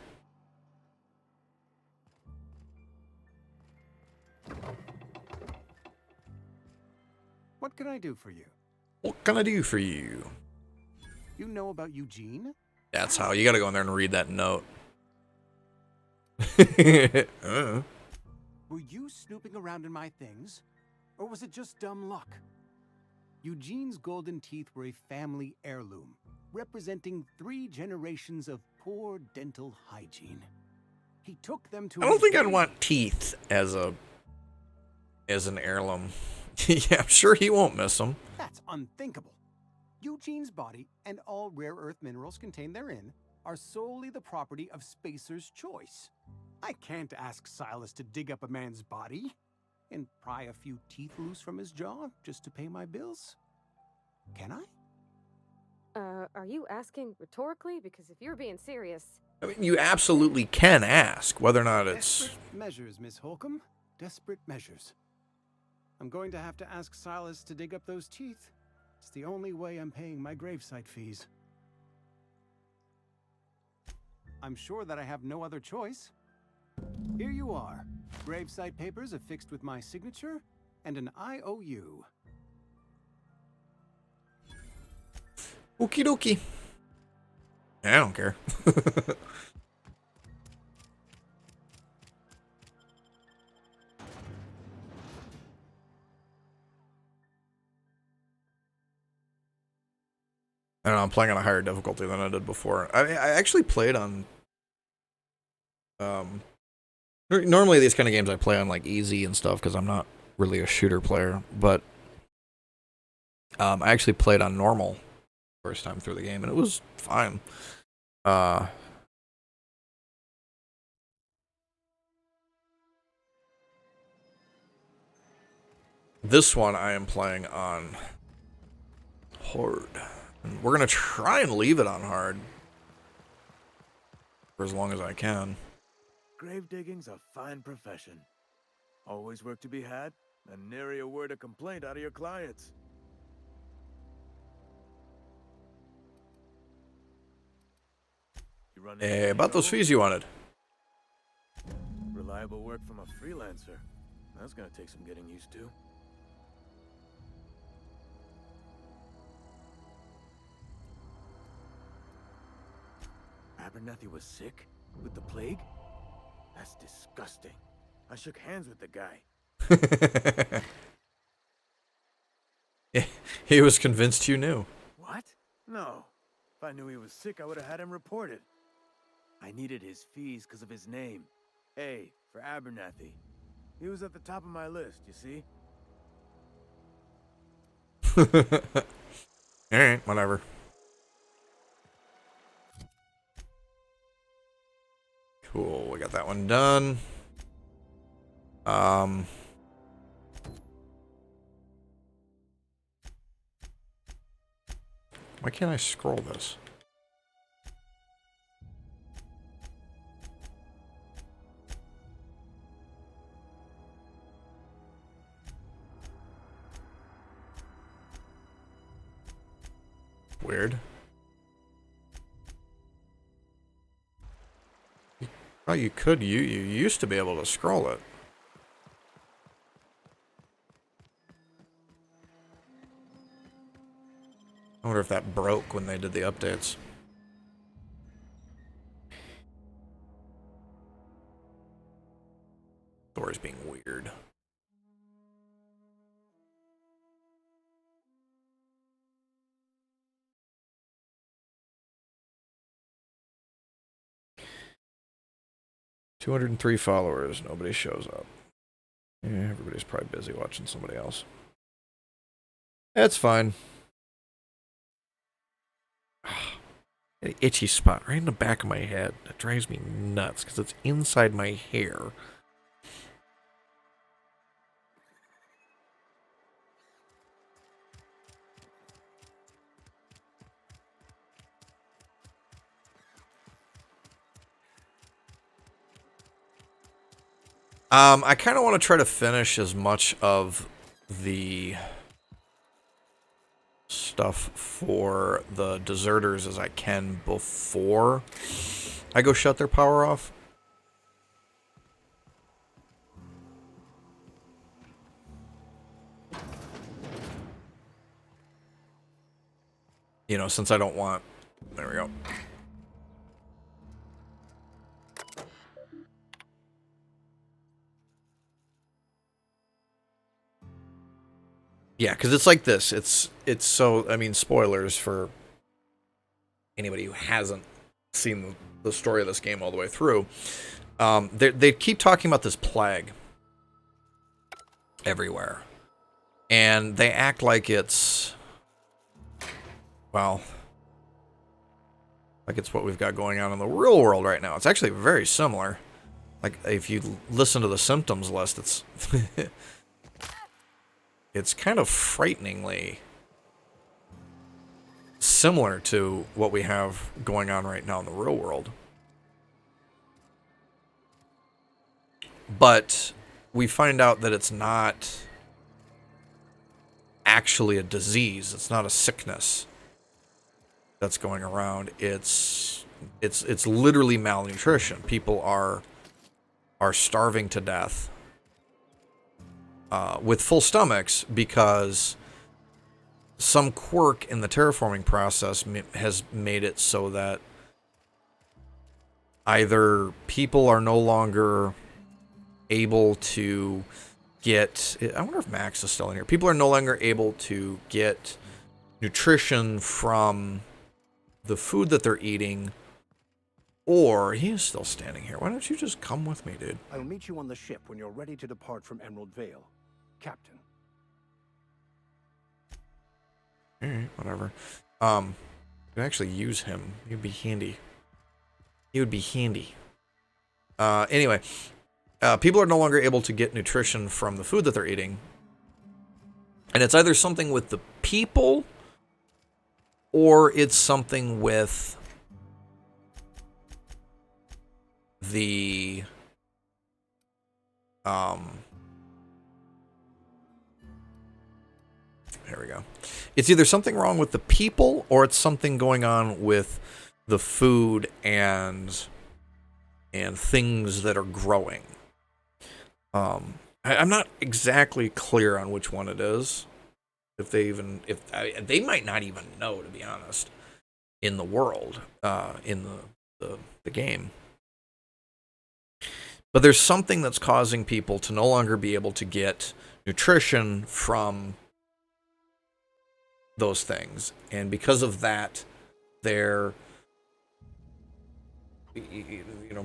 What can I do for you? What can I do for you? You know about Eugene? That's how you gotta go in there and read that note. Were you snooping around in my things? Or was it just dumb luck? Eugene's golden teeth were a family heirloom, representing 3 generations of poor dental hygiene. He took them to I don't his think I'd grave. want teeth as an heirloom. Yeah, I'm sure he won't miss them. That's unthinkable. Eugene's body and all rare earth minerals contained therein are solely the property of Spacer's Choice. I can't ask Silas to dig up a man's body and pry a few teeth loose from his jaw just to pay my bills. Can I? Are you asking rhetorically? Because if you're being serious... I mean, you absolutely can ask whether or not it's... Desperate measures, Miss Holcomb. Desperate measures. I'm going to have to ask Silas to dig up those teeth. It's the only way I'm paying my gravesite fees. I'm sure that I have no other choice. Here you are. Gravesite papers affixed with my signature and an IOU. Okie dokie. I don't care. I don't know, I'm playing on a higher difficulty than I did before. I actually played on... normally these kind of games I play on like easy and stuff because I'm not really a shooter player, but I actually played on normal first time through the game and it was fine. This one I am playing on hard. And we're going to try and leave it on hard for as long as I can. Grave digging's a fine profession. Always work to be had, and nary a word of complaint out of your clients. You run Hey, about those fees you wanted. Reliable work from a freelancer. That's gonna take some getting used to. Abernathy was sick? With the plague? That's disgusting. I shook hands with the guy. He was convinced you knew. What? No. If I knew he was sick, I would have had him reported. I needed his fees because of his name. A for Abernathy. He was at the top of my list, you see? Alright, whatever. Cool, we got that one done. Why can't I scroll this? Weird. Oh, you could. You used to be able to scroll it. I wonder if that broke when they did the updates. Story's being weird. $203 followers. Nobody shows up. Yeah, everybody's probably busy watching somebody else. That's fine. An itchy spot right in the back of my head. That drives me nuts because it's inside my hair. I kind of want to try to finish as much of the stuff for the deserters as I can before I go shut their power off. You know, since I don't want... There we go. Yeah, because it's like this. It's so, I mean, spoilers for anybody who hasn't seen the story of this game all the way through. They keep talking about this plague everywhere. And they act like it's, well, like it's what we've got going on in the real world right now. It's actually very similar. Like, if you listen to the symptoms list, it's... It's kind of frighteningly similar to what we have going on right now in the real world. But we find out that it's not actually a disease. It's not a sickness that's going around. It's it's literally malnutrition. People are starving to death with full stomachs because some quirk in the terraforming process has made it so that either people are no longer able to get... I wonder if Max is still in here. People are no longer able to get nutrition from the food that they're eating, or he is still standing here. Why don't you just come with me, dude? I'll meet you on the ship when you're ready to depart from Emerald Vale, Captain. Alright, whatever. You can actually use him. He'd be handy. He would be handy. Anyway, people are no longer able to get nutrition from the food that they're eating. And it's either something with the people, or it's something with the... There we go. It's either something wrong with the people, or it's something going on with the food and things that are growing. I'm not exactly clear on which one it is. If they might not even know, to be honest, in the world, in the game. But there's something that's causing people to no longer be able to get nutrition from those things, and because of that,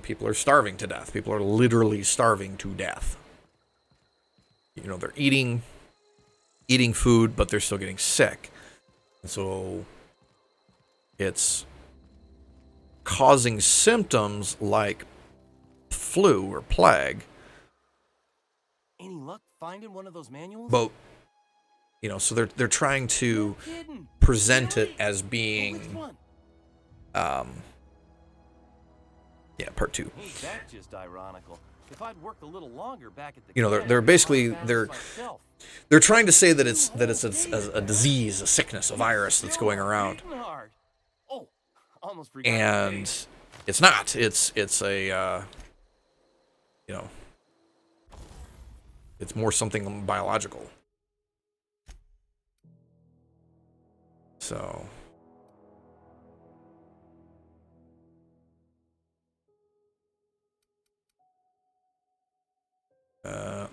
people are starving to death. People are literally starving to death. They're eating food, but they're still getting sick, and so it's causing symptoms like flu or plague. Any luck finding one of those manuals? But so they're trying to present it as being, yeah, part 2. Hey, that's just ironical. If I'd worked a little longer back at the they're basically they're trying to say that it's a disease, a sickness, a virus that's going around. Oh, almost forgot. And it's not. It's a it's more something biological. So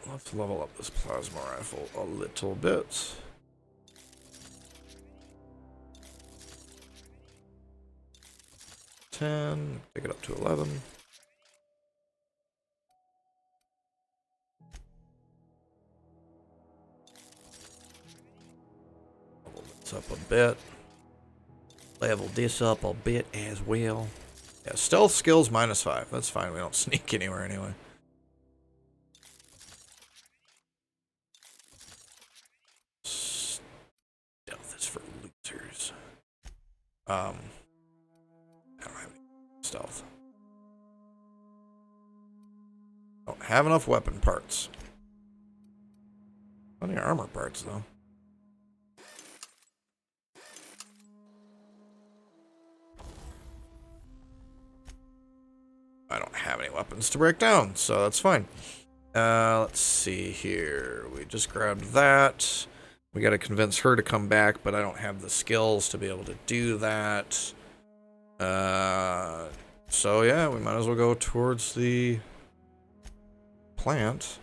let's level up this plasma rifle a little bit. Take it up to 11. Level this up a bit. Level this up a bit as well. Yeah, stealth skills -5. That's fine. We don't sneak anywhere anyway. Stealth is for losers. I don't have any stealth. Don't have enough weapon parts. Plenty of armor parts though. I don't have any weapons to break down, so that's fine. Let's see here. We just grabbed that. We got to convince her to come back, but I don't have the skills to be able to do that. So yeah, we might as well go towards the plant.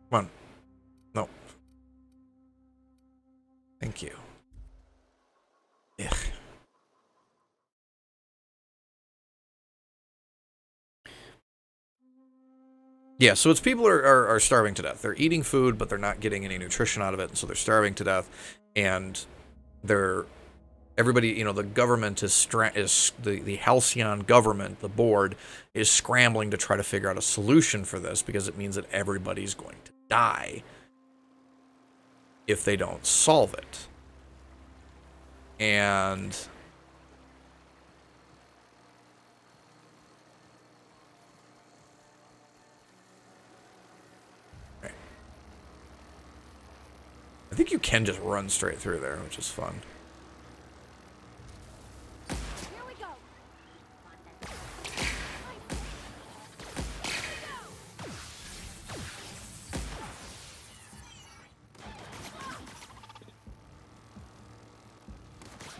Come on. No. Thank you. Ugh. Yeah, so it's people are starving to death. They're eating food, but they're not getting any nutrition out of it, and so they're starving to death. And everybody, the government is the Halcyon government, the board, is scrambling to try to figure out a solution for this, because it means that everybody's going to die if they don't solve it. And I think you can just run straight through there, which is fun. Here we go.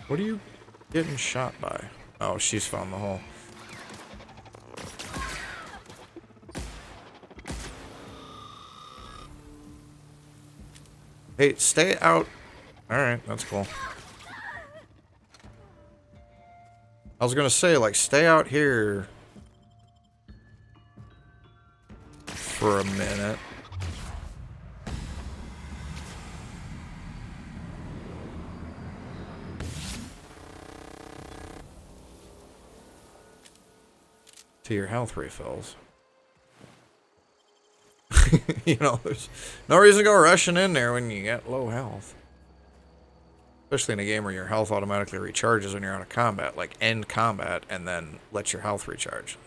What are you getting shot by? Oh, she's found the hole. Hey, stay out. Alright, that's cool. I was gonna say, like, stay out here for a minute. To your health refills. You know, there's no reason to go rushing in there when you get low health. Especially in a game where your health automatically recharges when you're out of combat. Like, end combat and then let your health recharge.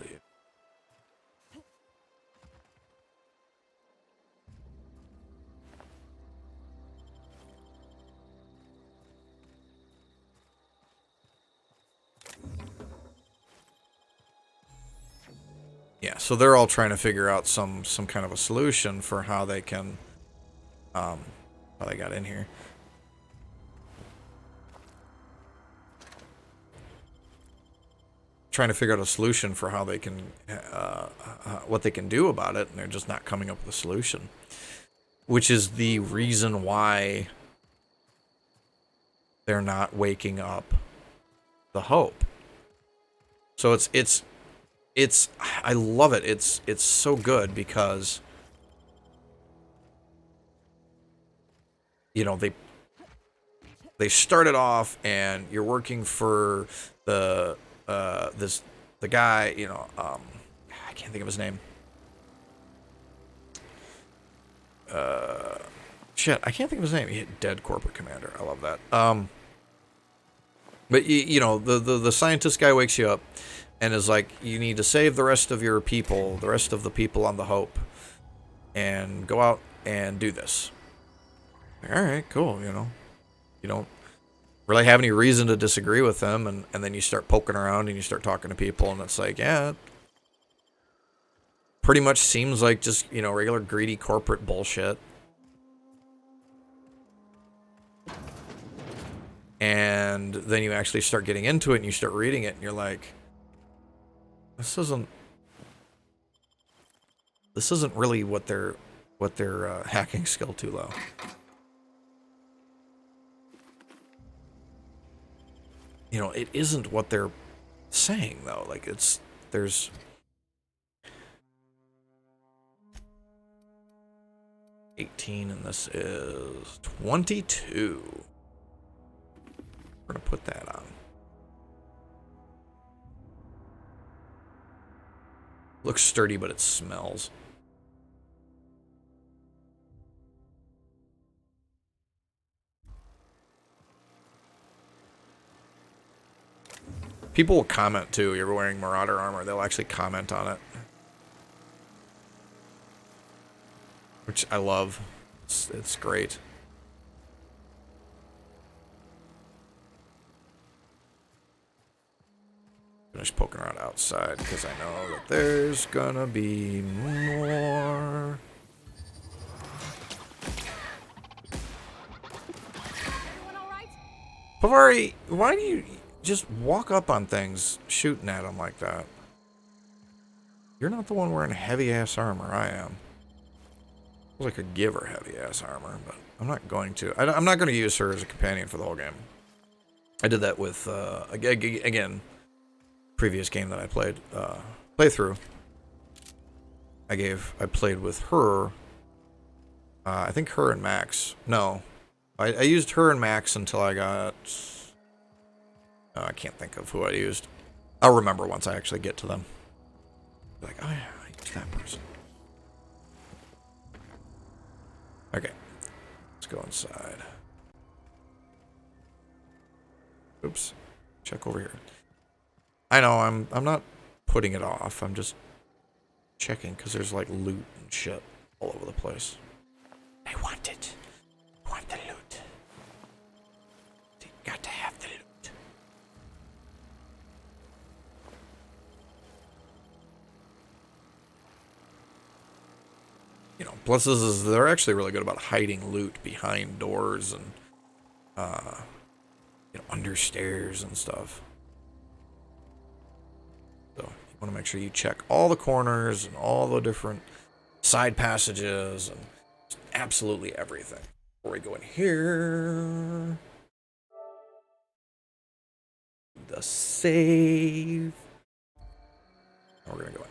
Yeah, so they're all trying to figure out some kind of a solution for how they can, how they got in here. Trying to figure out a solution for how they can, what they can do about it, and they're just not coming up with a solution. Which is the reason why they're not waking up the hope. So it's I love it. It's so good because, you know, they started off and you're working for the the guy, you know, I can't think of his name. Shit, I can't think of his name. He hit dead corporate commander. I love that. But you know, the scientist guy wakes you up and is like, you need to save the rest of your people, the rest of the people on the Hope, and go out and do this. Like, all right, cool, you know. You don't really have any reason to disagree with them, and then you start poking around and you start talking to people, and it's like, yeah, pretty much seems like just, you know, regular greedy corporate bullshit. And then you actually start getting into it and you start reading it and you're like, this isn't really what their hacking skill too low. You know, it isn't what they're saying though. Like there's $18 and this is $22. We're gonna put that on. Looks sturdy, but it smells. People will comment too. You're wearing Marauder armor. They'll actually comment on it, which I love. It's great. Finish poking around outside because I know that there's gonna be more. Pavari, why do you just walk up on things shooting at them like that? You're not the one wearing heavy ass armor. I am. I was like a give her heavy ass armor, but I'm not going to. I'm not going to use her as a companion for the whole game. I did that with again. Previous game that I played playthrough, I played with her. I think her and Max. No, I used her and Max until I got. I can't think of who I used. I'll remember once I actually get to them. Like, oh yeah, I used that person. Okay, let's go inside. Oops, check over here. I know, I'm not putting it off. I'm just checking because there's like loot and shit all over the place. I want it. I want the loot. you know, plus this is, they're actually really good about hiding loot behind doors and, you know, under stairs and stuff. So you want to make sure you check all the corners and all the different side passages and absolutely everything. Before we go in here, the save. We're gonna go in.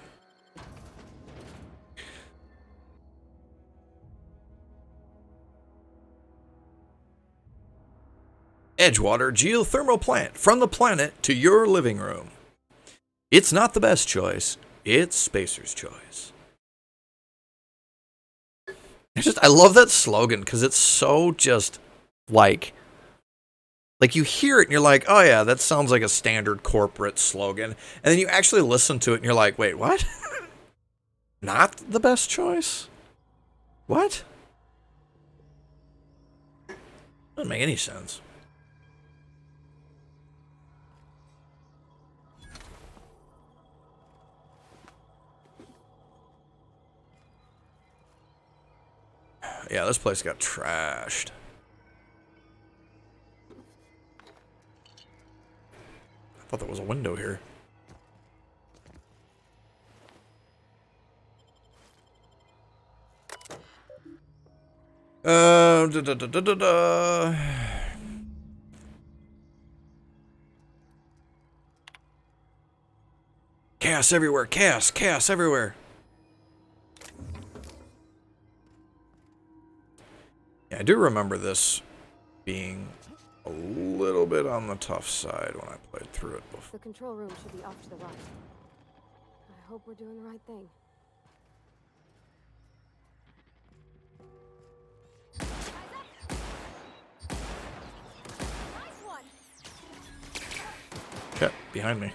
Edgewater geothermal plant from the planet to your living room. It's not the best choice, it's Spacer's choice. I love that slogan because it's so just like you hear it and you're like, oh yeah, that sounds like a standard corporate slogan. And then you actually listen to it and you're like, wait, what? Not the best choice? What? Doesn't make any sense. Yeah, this place got trashed. I thought there was a window here. Chaos everywhere, chaos everywhere. Yeah, I do remember this being a little bit on the tough side when I played through it before. The control room should be off to the right. I hope we're doing the right thing. Okay, behind me.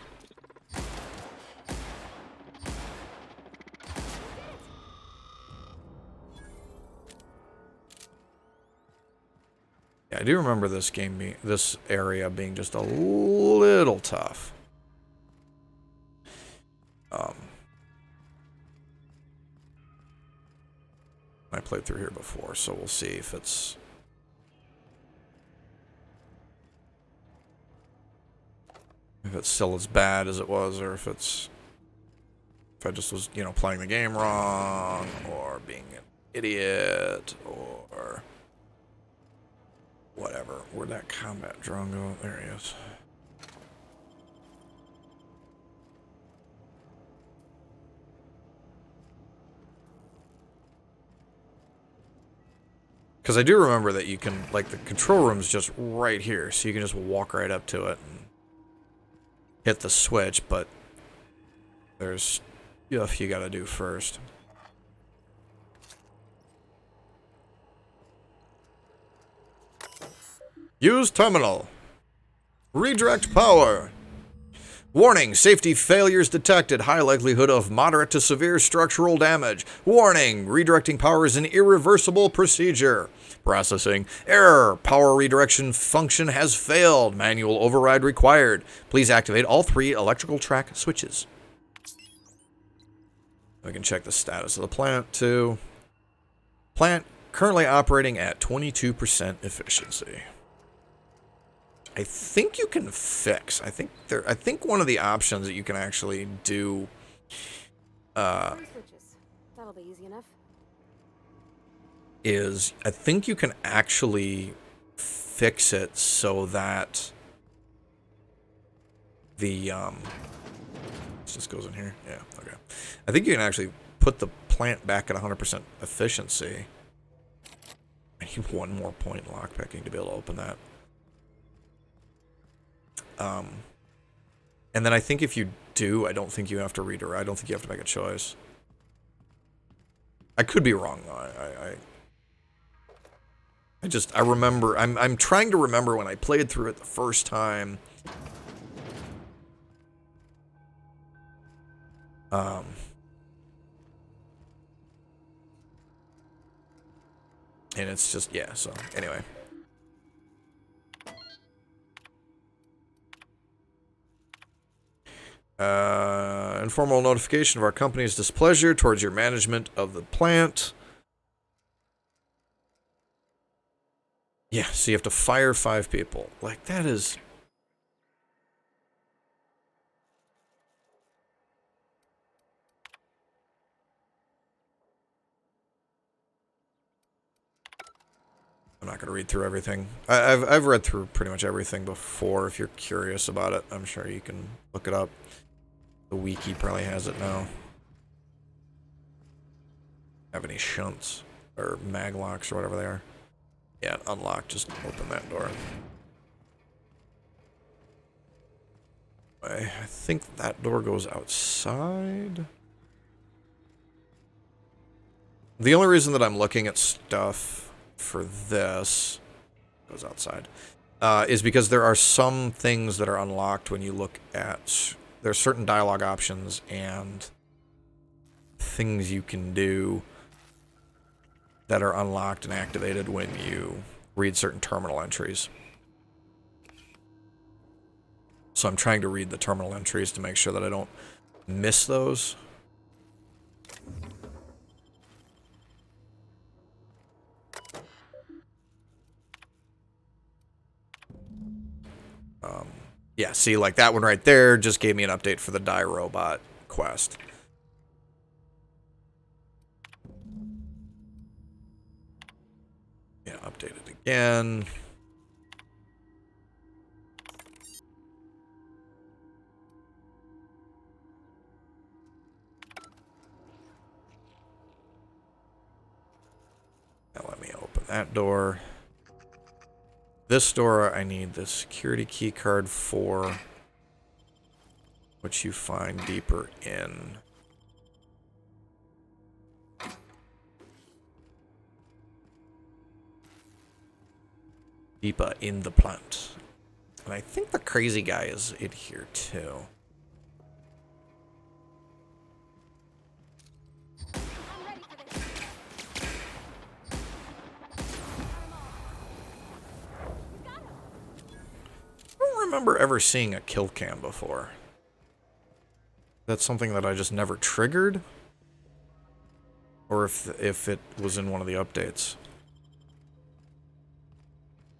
Yeah, I do remember this area being just a little tough. I played through here before, so we'll see if it's still as bad as it was, or if I just was, you know, playing the game wrong, or being an idiot, or whatever. Where'd that combat drone go? There he is. Because I do remember that you can, like, the control room's just right here, so you can just walk right up to it and hit the switch, but there's stuff you gotta do first. Use terminal. Redirect power. Warning, safety failures detected. High likelihood of moderate to severe structural damage. Warning, redirecting power is an irreversible procedure. Processing. Error. Power redirection function has failed. Manual override required. Please activate all 3 electrical track switches. We can check the status of the plant too. Plant currently operating at 22% efficiency. I think you can fix. I think one of the options that you can actually do. Switches. That'll be easy enough. Is I think you can actually fix it so that the this just goes in here. Yeah. Okay. I think you can actually put the plant back at 100% efficiency. I need 1 more point in lockpicking to be able to open that. And then I think if you do, I don't think you have to redirect. I don't think you have to make a choice. I could be wrong though. I remember. I'm trying to remember when I played through it the first time. And it's just, yeah. So anyway. Informal notification of our company's displeasure towards your management of the plant. Yeah, so you have to fire 5 people. Like, that is... I'm not going to read through everything. I've read through pretty much everything before. If you're curious about it, I'm sure you can look it up. The wiki probably has it now. Have any shunts or maglocks or whatever they are? Yeah, unlock. Just open that door. I think that door goes outside. The only reason that I'm looking at stuff for this goes outside is because there are some things that are unlocked when you look at... There are certain dialogue options and things you can do that are unlocked and activated when you read certain terminal entries. So I'm trying to read the terminal entries to make sure that I don't miss those. Yeah, see, like that one right there just gave me an update for the Die Robot quest. Yeah, update it again. Now let me open that door. This door, I need the security key card for, which you find deeper in. Deeper in the plant. And I think the crazy guy is in here too. I don't remember ever seeing a kill cam before. That's something that I just never triggered, or if it was in one of the updates.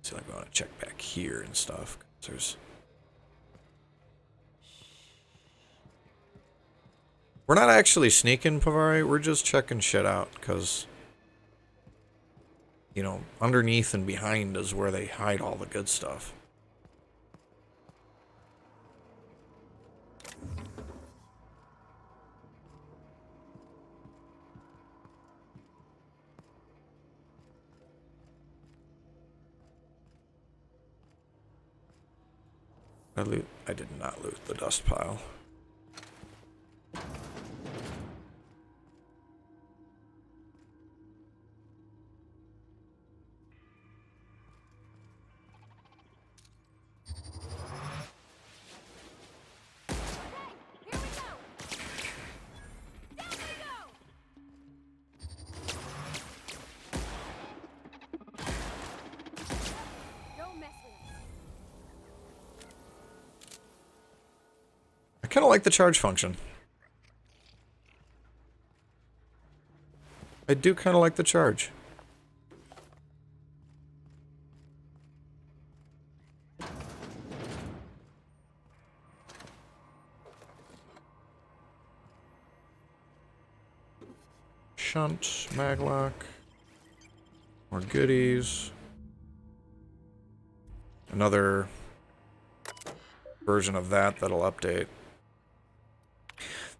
So like, I want to check back here and stuff. There's... We're not actually sneaking, Pavari. We're just checking shit out because, you know, underneath and behind is where they hide all the good stuff. I did not loot the dust pile. I kind of like the charge function. I do kind of like the charge. Shunt, maglock, more goodies. Another version of that'll update.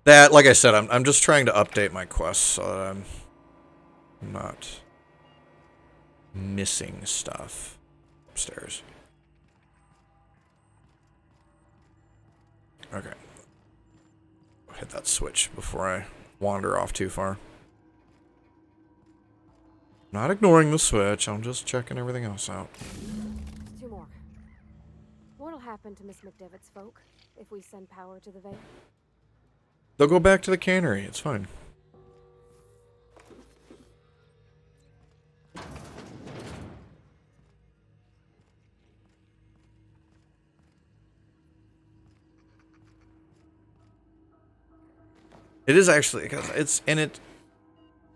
That, like I said, I'm just trying to update my quests so that I'm not missing stuff upstairs. Okay. Hit that switch before I wander off too far. Not ignoring the switch, I'm just checking everything else out. 2 more. What'll happen to Miss McDevitt's folk if we send power to the Vale? They'll go back to the cannery, it's fine. It is actually, because it's, and it,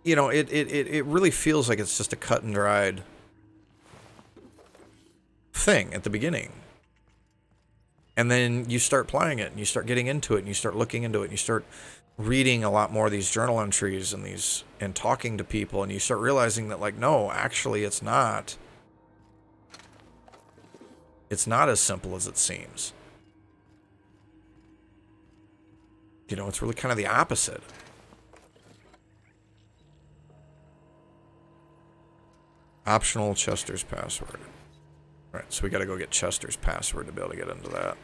you know, it really feels like it's just a cut and dried thing at the beginning. And then you start playing it, and you start getting into it, and you start looking into it, and you start reading a lot more of these journal entries and talking to people, and you start realizing that, like, no, actually it's not. It's not as simple as it seems. You know, it's really kind of the opposite. Optional Chester's password. Alright, so we gotta go get Chester's password to be able to get into that.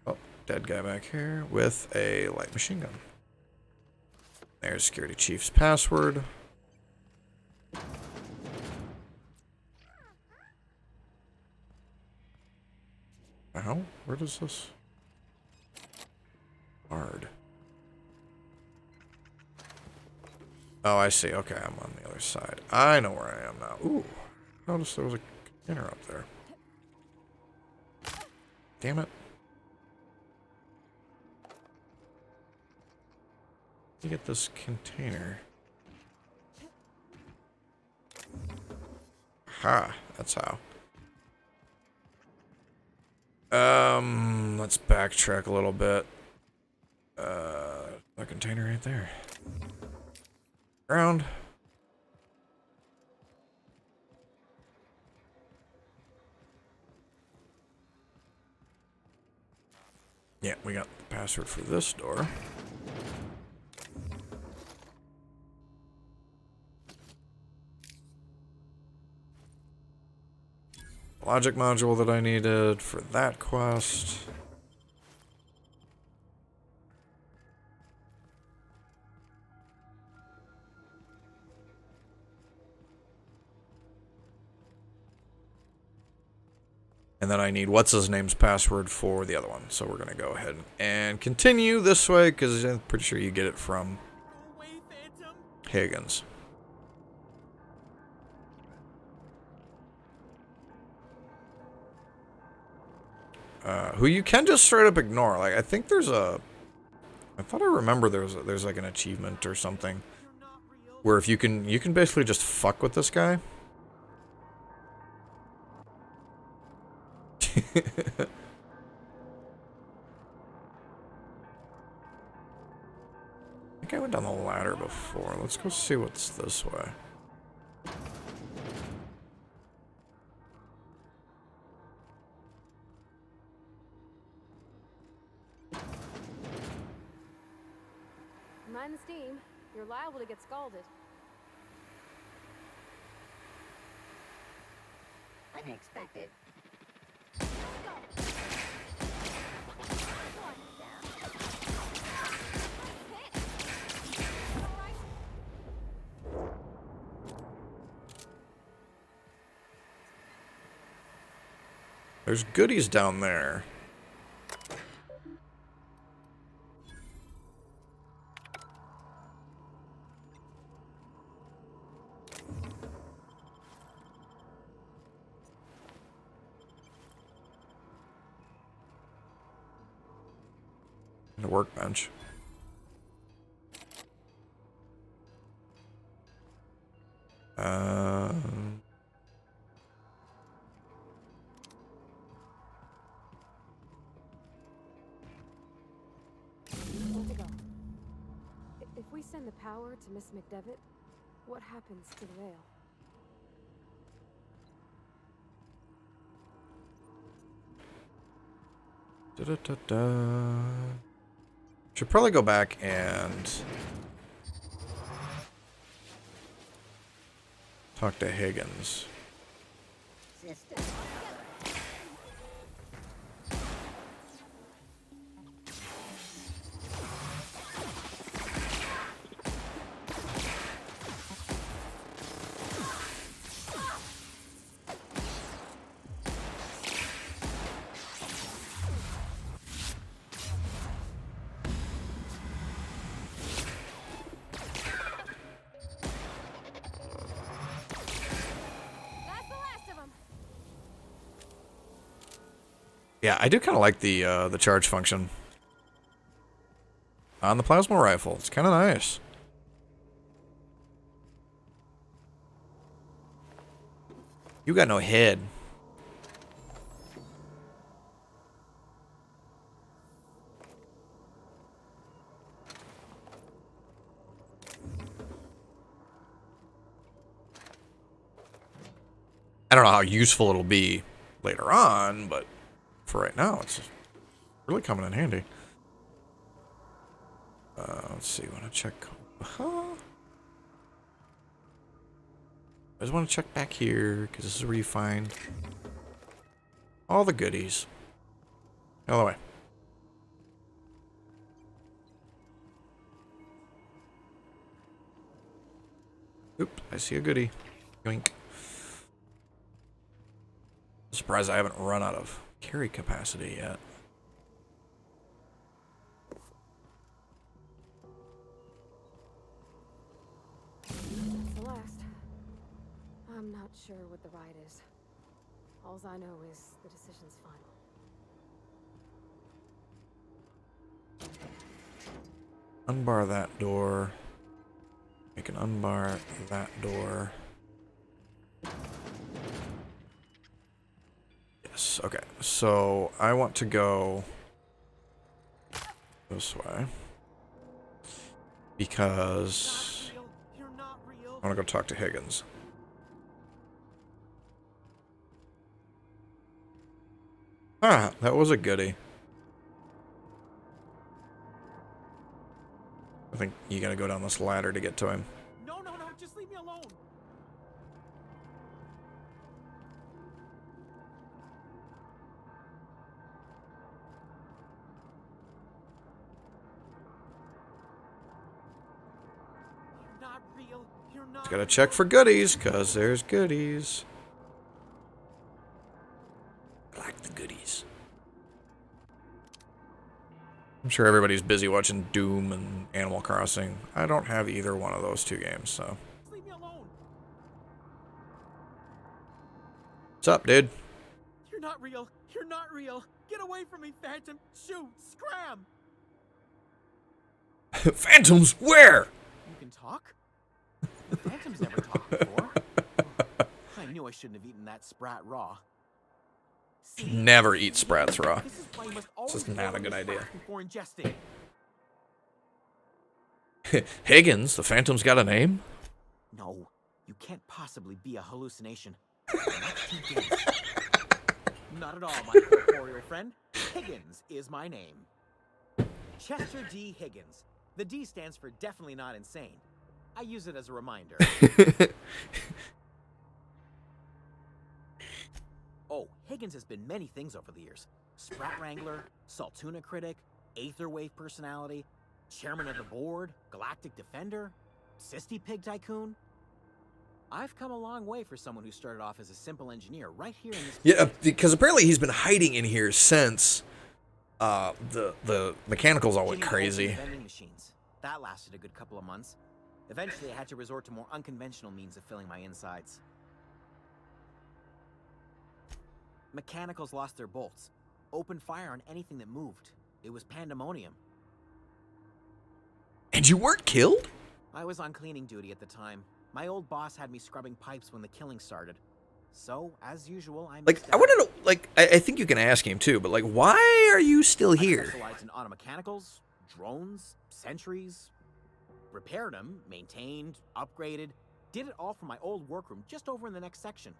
Oh, dead guy back here with a light machine gun. There's Security Chief's password. How? Where does this? Hard. Oh, I see. Okay, I'm on the other side. I know where I am now. Ooh. Notice there was a container up there. Damn it. You get this container. Ha, that's how. Let's backtrack a little bit. A container right there. Ground. Yeah, we got the password for this door. Logic module that I needed for that quest. And then I need what's-his-name's password for the other one. So we're going to go ahead and continue this way, because I'm pretty sure you get it from Higgins. Who you can just straight up ignore. Like, I think there's a... I thought I remember there's like an achievement or something. Where if you can basically just fuck with this guy. I think I went down the ladder before. Let's go see what's this way. Mind the steam. You're liable to get scalded. Unexpected. There's goodies down there. And a workbench. Where to go? If we send the power to Miss McDevitt, what happens to the veil? Should probably go back and talk to Higgins. Sister. Yeah, I do kind of like the charge function on the plasma rifle. It's kind of nice. You got no head. I don't know how useful it'll be later on, but for right now, it's really coming in handy. Let's see. Want to check? I just want to check back here because this is where you find all the goodies. Out of the way. Oop! I see a goodie. Yoink. Surprised I haven't run out of carry capacity yet. That's the last. I'm not sure what the ride is. Alls I know is the decision's final. Unbar that door. I can unbar that door. Yes, okay. So I want to go this way because I want to go talk to Higgins. Ah, that was a goodie. I think you gotta go down this ladder to get to him. No, just leave me alone. You're not real. You're not. Just gotta check for goodies, cause there's goodies. I like the goodies. I'm sure everybody's busy watching Doom and Animal Crossing. I don't have either one of those two games, so. Leave me alone. What's up, dude? You're not real. You're not real. Get away from me, Phantom. Shoot. Scram. Phantoms, where? You can talk? The Phantom's never talked before. I knew I shouldn't have eaten that sprat raw. Never eat sprats raw. This is why you must This always is not a good boil idea. this before ingesting. Higgins, the Phantom's got a name? No, you can't possibly be a hallucination. That's too dense. Not at all, my corporeal friend. Higgins is my name. Chester D. Higgins. The D stands for definitely not insane. I use it as a reminder. Oh, Higgins has been many things over the years. Sprat Wrangler, Saltuna Critic, Aetherwave Personality, Chairman of the Board, Galactic Defender, Sisty Pig Tycoon. I've come a long way for someone who started off as a simple engineer right here in this Yeah, because apparently he's been hiding in here since the mechanicals all went Getting crazy. open vending machines. That lasted a good couple of months. Eventually, I had to resort to more unconventional means of filling my insides. Mechanicals lost their bolts. Opened fire on anything that moved. It was pandemonium. And you weren't killed? I was on cleaning duty at the time. My old boss had me scrubbing pipes when the killing started. So, as usual, I I want to know, I think you can ask him too, but why are you still I here? specialized in automechanicals, drones, sentries. Repaired them, maintained, upgraded. Did it all from my old workroom just over in the next section.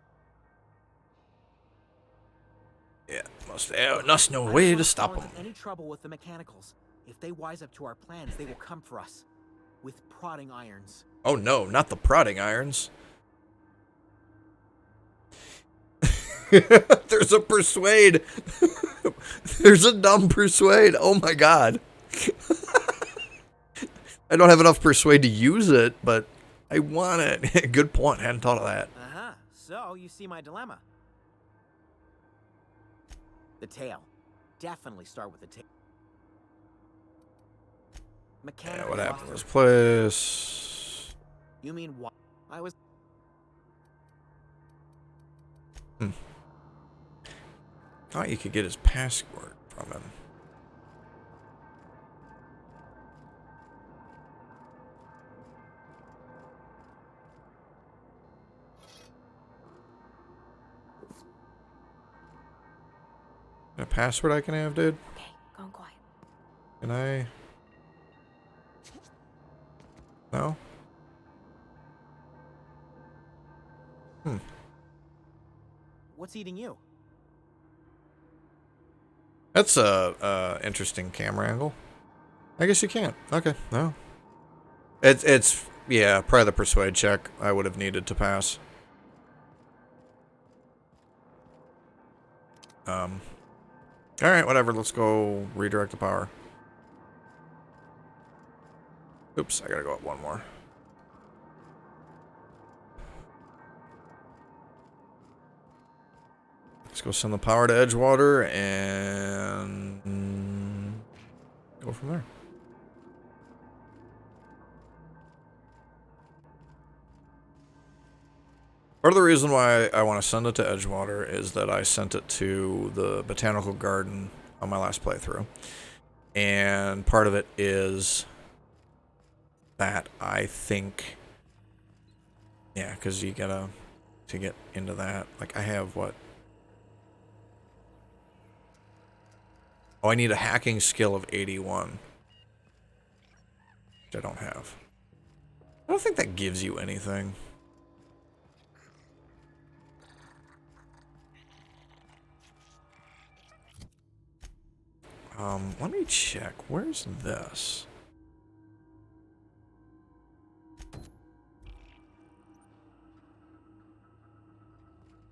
Yeah, must no way to stop them. Any trouble with the mechanicals? If they wise up to our plans, they will come for us with prodding irons. Oh no, not the prodding irons. There's a persuade. There's a dumb persuade. Oh my god. I don't have enough persuade to use it, but I want it. Good point. Hadn't thought of that. Uh-huh. So, you see my dilemma. The tail. Definitely start with the tail. Yeah, what happened to this place? You mean what? I was... Thought you could get his password from him. A password I can have, dude? Okay, gone quiet. Can I? No? What's eating you? That's a interesting camera angle. I guess you can't. Okay, no. It's yeah, probably the persuade check I would have needed to pass. Alright, whatever, let's go redirect the power. Oops, I gotta go up one more. Let's go send the power to Edgewater and go from there. Part of the reason why I want to send it to Edgewater is that I sent it to the Botanical Garden on my last playthrough. And part of it is that I think, yeah, because you gotta, to get into that, like I have what? Oh, I need a hacking skill of 81. Which I don't have. I don't think that gives you anything. Let me check. Where's this?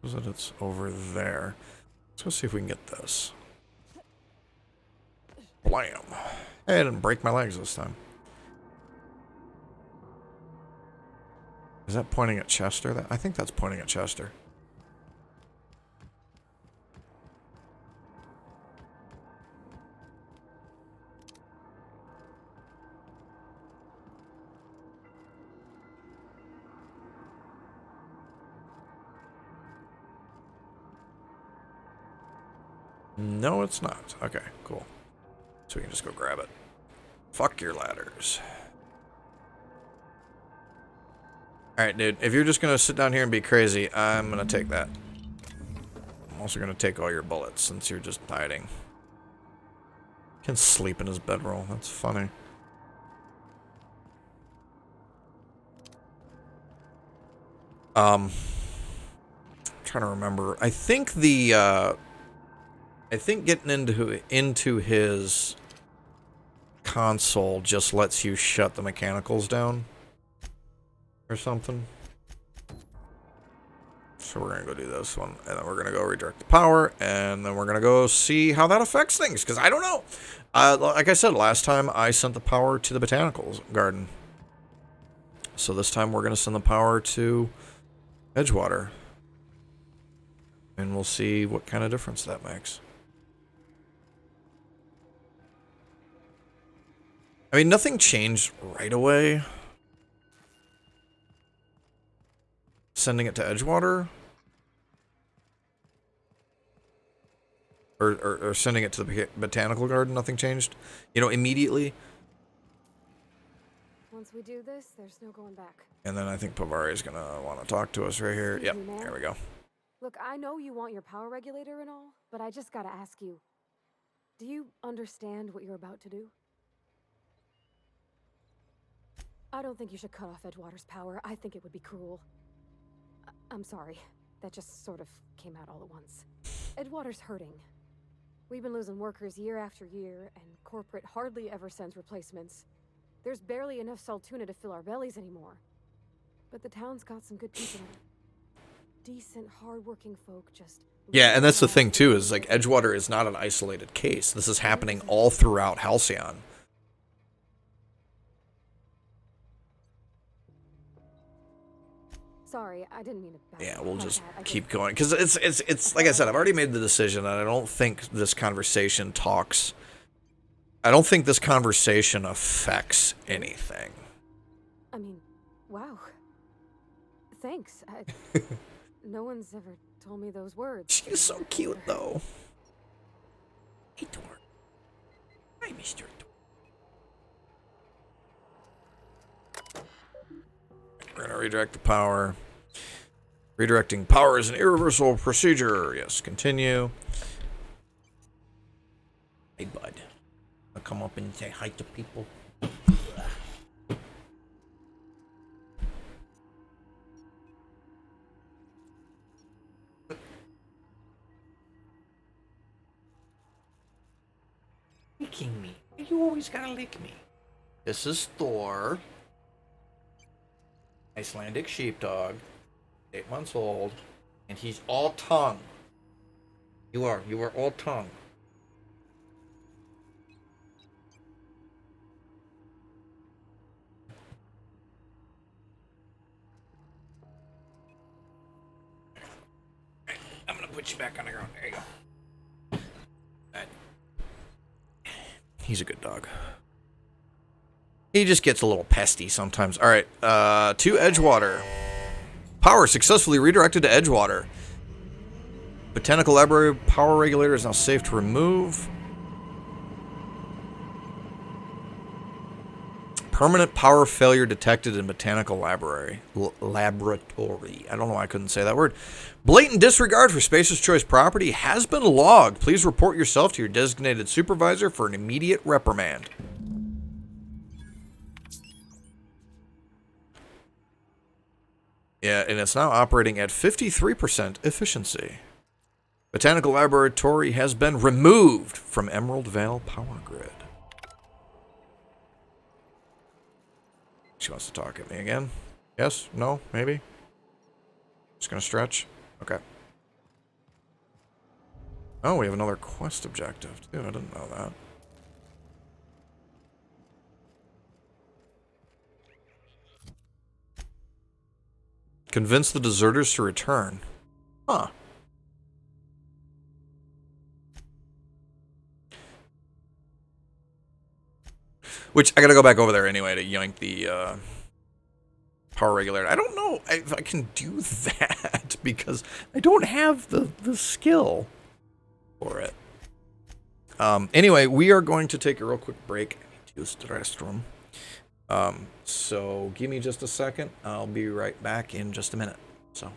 Was it? It's over there. Let's go see if we can get this. Blam! Hey, I didn't break my legs this time. Is that pointing at Chester? I think that's pointing at Chester. No, it's not. Okay, cool. So we can just go grab it. Fuck your ladders. Alright, dude. If you're just gonna sit down here and be crazy, I'm gonna take that. I'm also gonna take all your bullets since you're just hiding. Can sleep in his bedroll. That's funny. Trying to remember. I think the I think getting into his console just lets you shut the mechanicals down or something. So we're gonna go do this one, and then we're gonna go redirect the power, and then we're gonna go see how that affects things, because I don't know. Like I said, last time I sent the power to the Botanical Garden. So this time we're gonna send the power to Edgewater. And we'll see what kind of difference that makes. I mean, nothing changed right away. Sending it to Edgewater? Or sending it to the Botanical Garden, nothing changed? You know, immediately? Once we do this, there's no going back. And then I think Pavari going to want to talk to us right here. Excuse Yep, me, ma'am? here we go. Look, I know you want your power regulator and all, but I just gotta ask you. Do you understand what you're about to do? I don't think you should cut off Edgewater's power. I think it would be cruel. I'm sorry. That just sort of came out all at once. Edgewater's hurting. We've been losing workers year after year, and corporate hardly ever sends replacements. There's barely enough Saltuna to fill our bellies anymore. But the town's got some good people. Decent, hard-working folk just... Yeah, and that's the thing, too, is, like, Edgewater is not an isolated case. This is happening all throughout Halcyon. Sorry, I didn't mean to... Yeah, we'll just keep going. Because it's like I said, I've already made the decision, and I don't think this conversation talks... I don't think this conversation affects anything. I mean, wow. Thanks. No one's ever told me those words. She's so cute, though. Hey, Dorn. Hi, Mr. Dorn. We're going to redirect the power. Redirecting power is an irreversible procedure. Yes, continue. I'll come up and say hi to people. Licking me. You always gotta lick me. This is Thor. Icelandic sheepdog. 8 months old. And he's all tongue. You are all tongue. I'm gonna put you back on the ground. There you go. Right. He's a good dog. He just gets a little pesty sometimes. All right, to Edgewater. Power successfully redirected to Edgewater. Botanical Library power regulator is now safe to remove. Permanent power failure detected in Botanical Library. Laboratory. I don't know why I couldn't say that word. Blatant disregard for Spacer's Choice property has been logged. Please report yourself to your designated supervisor for an immediate reprimand. Yeah, and it's now operating at 53% efficiency. Botanical Laboratory has been removed from Emerald Vale Power Grid. She wants to talk at me again. Yes? No? Maybe? Just gonna stretch? Okay. Oh, we have another quest objective, too. I didn't know that. Convince the deserters to return. Huh. Which, I gotta go back over there anyway to yank the power regulator. I don't know if I can do that because I don't have the skill for it. Anyway, we are going to take a real quick break. I need to use the restroom. So give me just a second. I'll be right back in just a minute. So,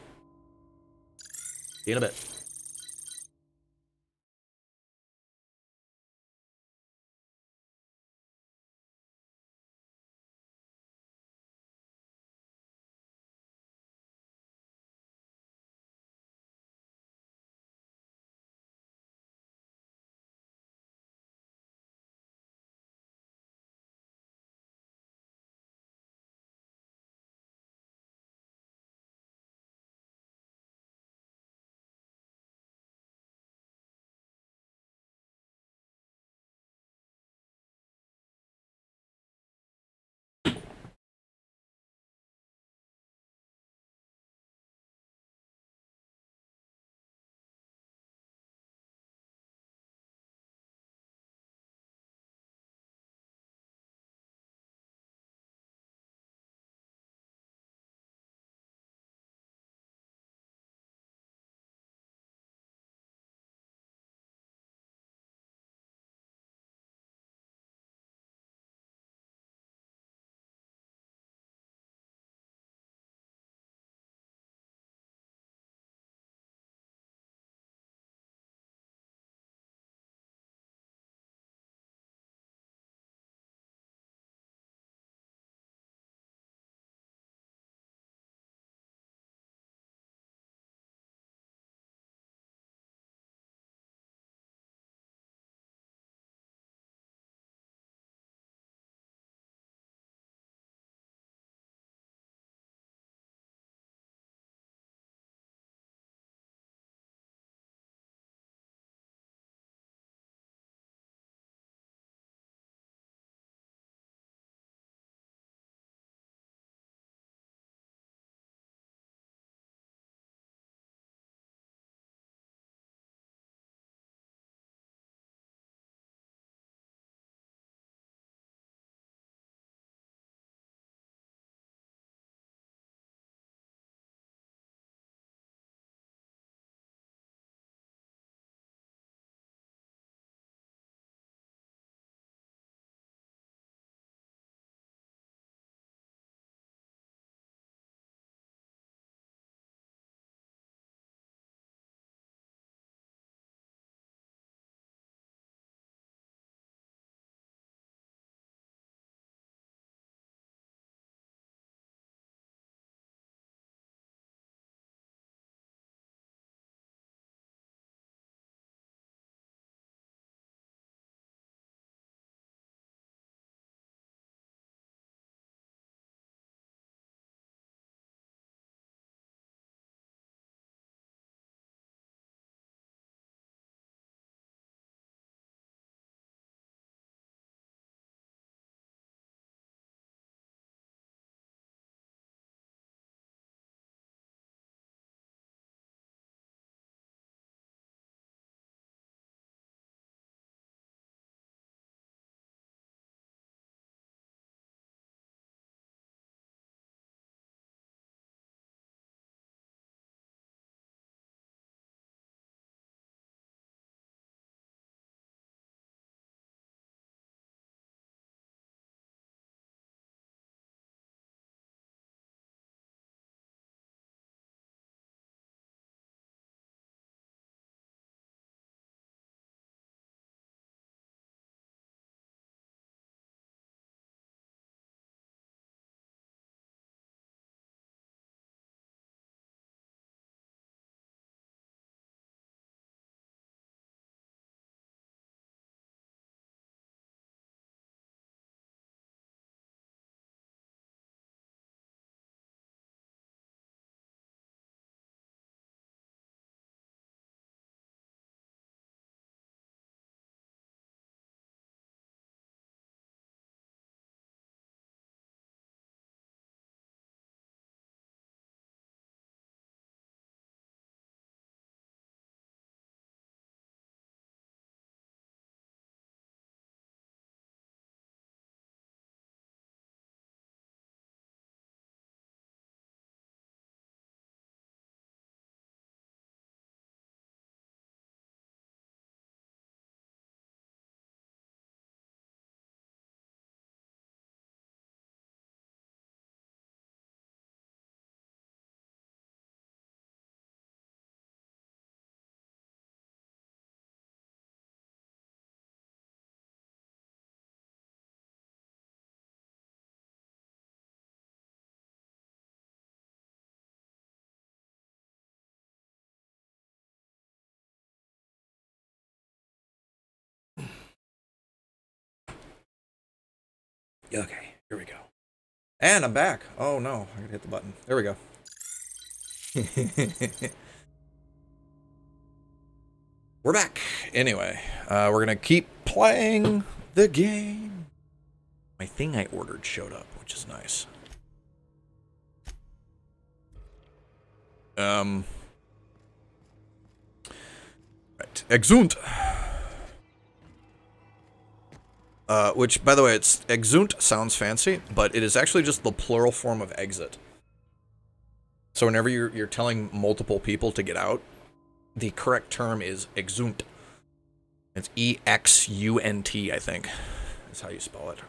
see you in a bit. Okay, here we go. And I'm back. Oh no, I gotta hit the button. There we go. We're back. Anyway, we're gonna keep playing the game. My thing I ordered showed up, which is nice. Right. Exunt. Which, by the way, it's exunt sounds fancy, but it is actually just the plural form of exit. So whenever you're telling multiple people to get out, the correct term is exunt. It's E-X-U-N-T, I think, is how you spell it.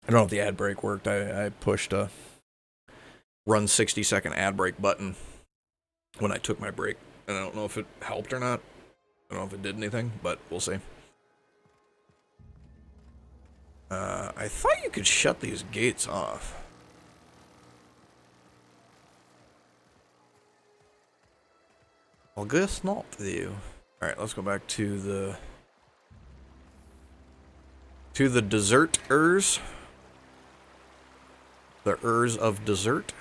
I don't know if the ad break worked. I pushed a run 60-second ad break button when I took my break, and I don't know if it helped or not. I don't know if it did anything, but we'll see. I thought you could shut these gates off. I guess not, though. Alright, let's go back to the desserters. The Urs of Dessert.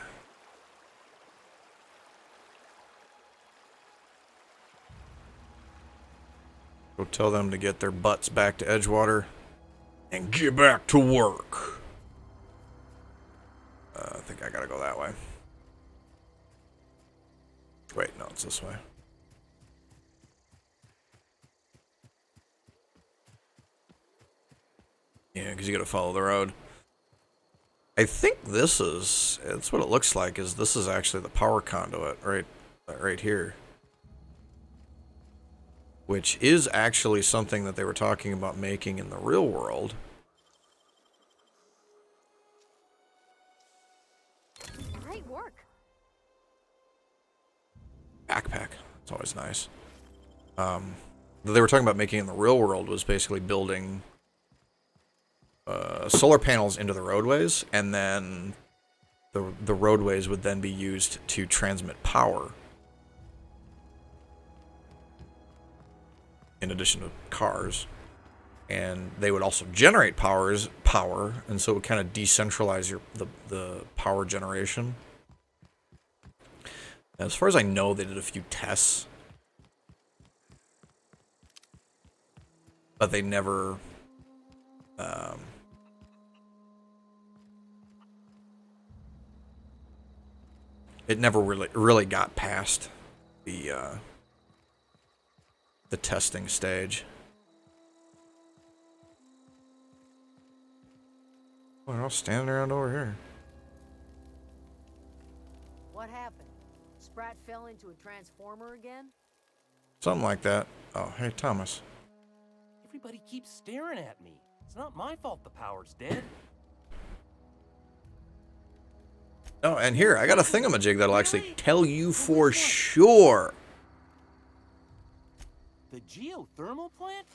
Go tell them to get their butts back to Edgewater and get back to work. I think I gotta go that way. Wait, no, it's this way. Yeah, because you gotta follow the road. I think this is, that's what it looks like, is this is actually the power conduit right here. Which is actually something that they were talking about making in the real world. Great work. Backpack. It's always nice. That they were talking about making in the real world was basically building solar panels into the roadways, and then the roadways would then be used to transmit power. In addition to cars. And they would also generate power, and so it would kind of decentralize the power generation. As far as I know, they did a few tests. But they never it never really got past the testing stage. Oh, they're all standing around over here. What happened? Sprat fell into a transformer again? Something like that. Oh, hey, Thomas. Everybody keeps staring at me. It's not my fault the power's dead. Oh, and here, I got a thingamajig that'll actually tell you for sure. The geothermal plant?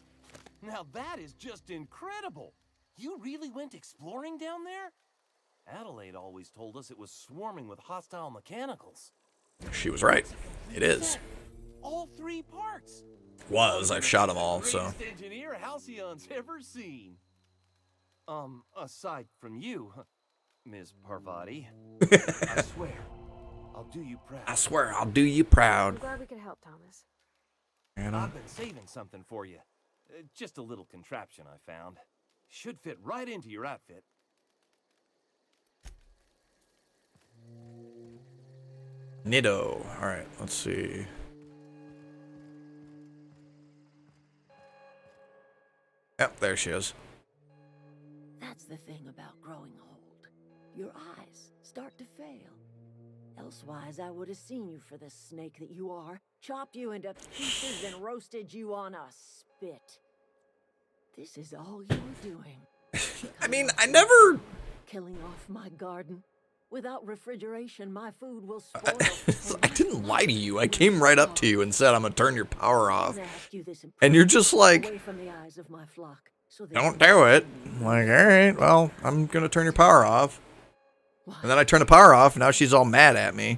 Now that is just incredible. You really went exploring down there? Adelaide always told us it was swarming with hostile mechanicals. She was right. It is. All 3 parts. I've shot them all, so. Greatest engineer Halcyon's ever seen. Aside from you, Ms. Parvati. I swear, I'll do you proud. I swear, I'll do you proud. I'm glad we could help, Thomas. And I've been saving something for you. Just a little contraption I found. Should fit right into your outfit. Nitto. Alright, let's see. Yep, there she is. That's the thing about growing old. Your eyes start to fail. Elsewise, I would have seen you for the snake that you are, chopped you into pieces and roasted you on a spit. This is all you're doing. I mean, I never... Killing off my garden. Without refrigeration, my food will spoil. I didn't lie to you. I came right up to you and said, I'm going to turn your power off. And you're just like, away from the eyes of my flock, so don't do it. I'm like, all right, well, I'm going to turn your power off. And then I turn the power off, and now she's all mad at me.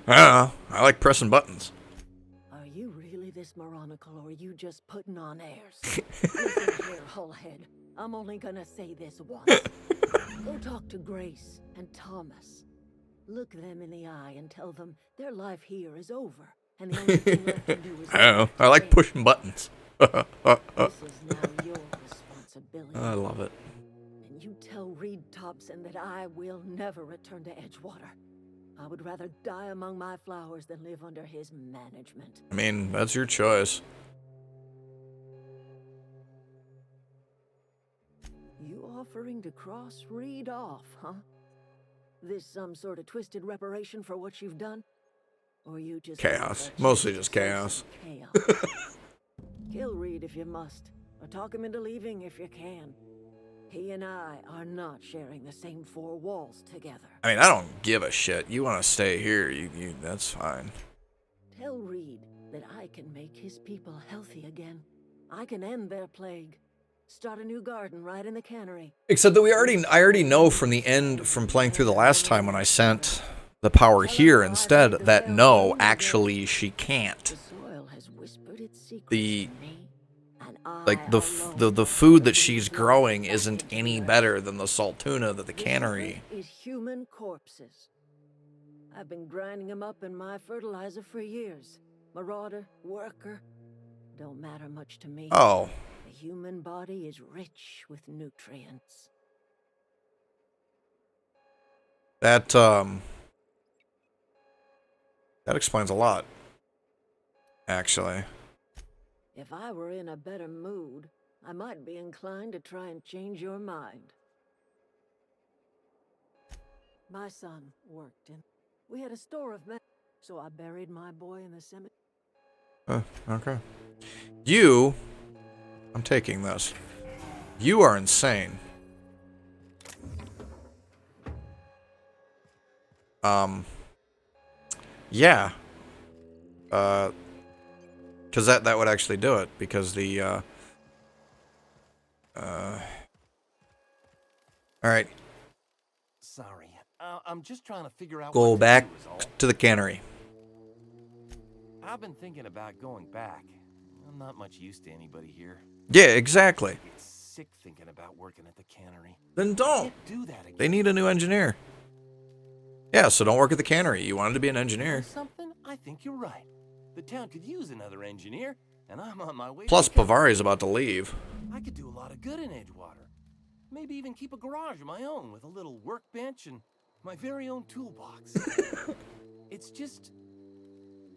I don't know. I like pressing buttons. Are you really this moronical, or are you just putting on airs? Listen here, Hullhead. I'm only gonna say this once. Go talk to Grace and Thomas. Look them in the eye and tell them their life here is over, and the only thing left to do is... I don't know. I like pushing buttons. This is now your responsibility. I love it. And you tell Reed Thompson that I will never return to Edgewater. I would rather die among my flowers than live under his management. I mean, that's your choice. You offering to cross Reed off, huh? This some sort of twisted reparation for what you've done? Or you just... Chaos. Mostly just chaos. Kill Reed if you must, or talk him into leaving if you can. He and I are not sharing the same four walls together. I mean, I don't give a shit. You want to stay here, that's fine. Tell Reed that I can make his people healthy again. I can end their plague. Start a new garden right in the cannery. Except that I already know from the end, from playing through the last time when I sent the power here instead, that no, actually she can't. The food that she's growing isn't any better than the salt tuna that the cannery. Is human corpses. I've been grinding them up in my fertilizer for years. Marauder, worker, don't matter much to me. Oh. The human body is rich with nutrients. That explains a lot, actually. If I were in a better mood, I might be inclined to try and change your mind. My son worked in... We had a store of men, so I buried my boy in the cemetery. Okay. I'm taking this. You are insane. Yeah. Because that would actually do it, because the, alright. Sorry, I'm just trying to figure out Go what back to do is all. to the cannery. I've been thinking about going back. I'm not much use to anybody here. Yeah, exactly. I get sick thinking about working at the cannery. Then don't. Can't do that again. They need a new engineer. Yeah, so don't work at the cannery. You wanted to be an engineer. Something? I think you're right. The town could use another engineer, and I'm on my way. Plus, to become- Bavari's about to leave. I could do a lot of good in Edgewater. Maybe even keep a garage of my own with a little workbench and my very own toolbox. It's just...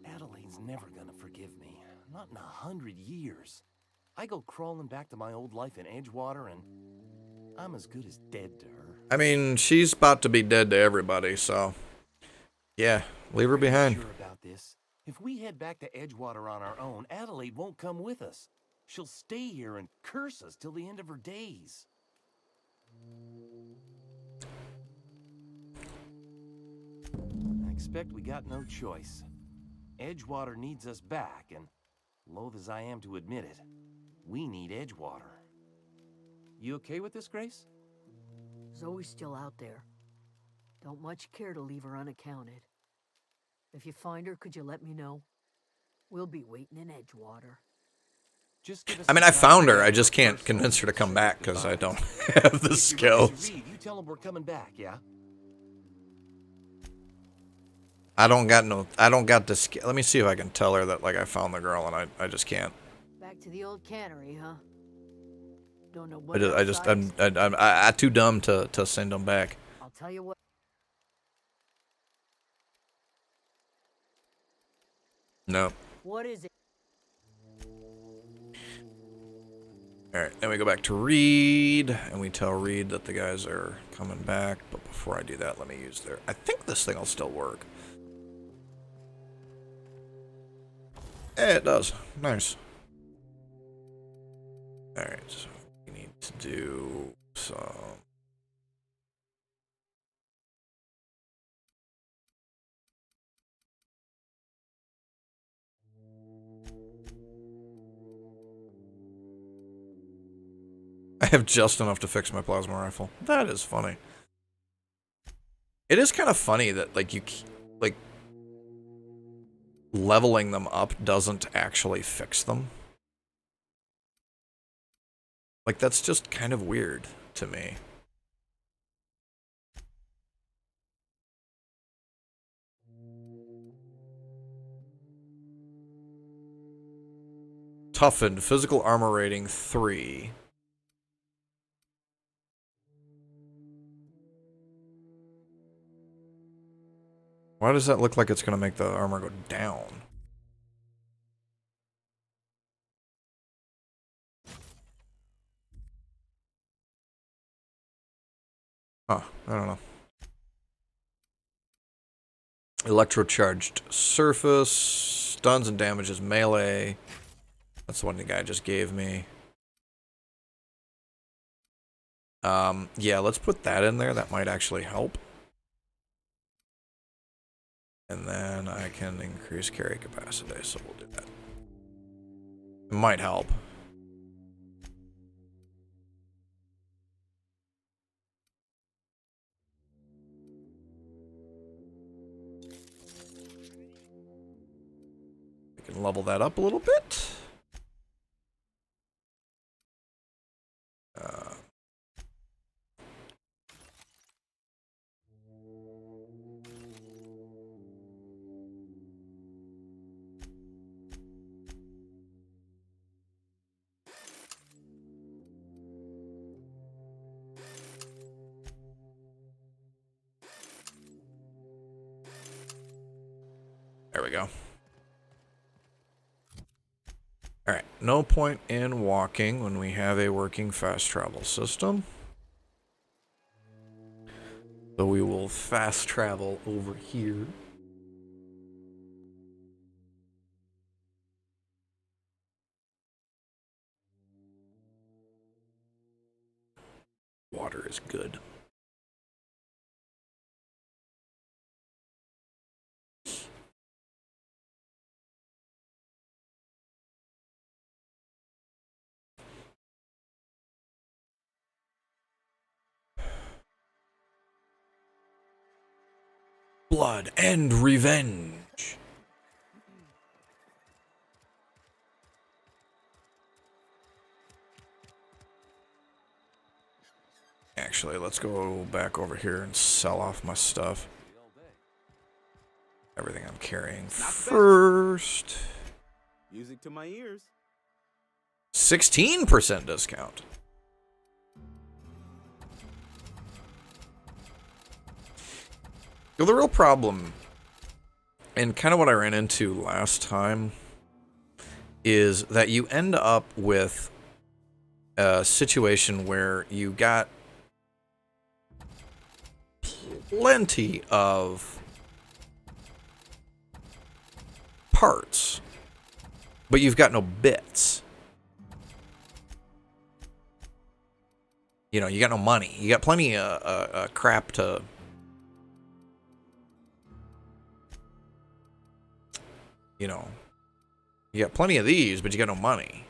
Adelaide's never gonna forgive me. Not in 100 years. I go crawling back to my old life in Edgewater, and I'm as good as dead to her. I mean, she's about to be dead to everybody, so... Yeah, leave her behind. Sure about this? If we head back to Edgewater on our own, Adelaide won't come with us. She'll stay here and curse us till the end of her days. I expect we got no choice. Edgewater needs us back, and loath as I am to admit it, we need Edgewater. You okay with this, Grace? Zoe's still out there. Don't much care to leave her unaccounted. If you find her, could you let me know? We'll be waiting in Edgewater. Just give us I mean, some I time found to her. I get just can't first convince her to come back because I don't have the If you're ready to skills. read, you tell them we're coming back, yeah? I don't got the skill. Let me see if I can tell her that, like, I found the girl, and I just can't. Back to the old cannery, huh? Don't know what I'm too dumb to send them back. I'll tell you what. No. What is it? Alright, then we go back to Reed, and we tell Reed that the guys are coming back, but before I do that, let me use their... I think this thing will still work. Yeah, it does. Nice. Alright, so we need to do some... I have just enough to fix my plasma rifle. That is funny. It is kind of funny that, like, leveling them up doesn't actually fix them. Like, that's just kind of weird to me. Toughened, physical armor rating 3. Why does that look like it's going to make the armor go down? Huh, I don't know. Electrocharged surface, stuns and damages melee. That's the one the guy just gave me. Yeah, let's put that in there. That might actually help. And then I can increase carry capacity, so we'll do that. It might help. We can level that up a little bit. There we go. Alright, no point in walking when we have a working fast travel system. So we will fast travel over here. Water is good. Blood and revenge. Actually, let's go back over here and sell off my stuff. Everything I'm carrying first. Music to my ears. 16% discount. Well, the real problem, and kind of what I ran into last time, is that you end up with a situation where you got plenty of parts, but you've got no bits. You know, you got no money. You got plenty of crap to... You know, you got plenty of these, but you got no money.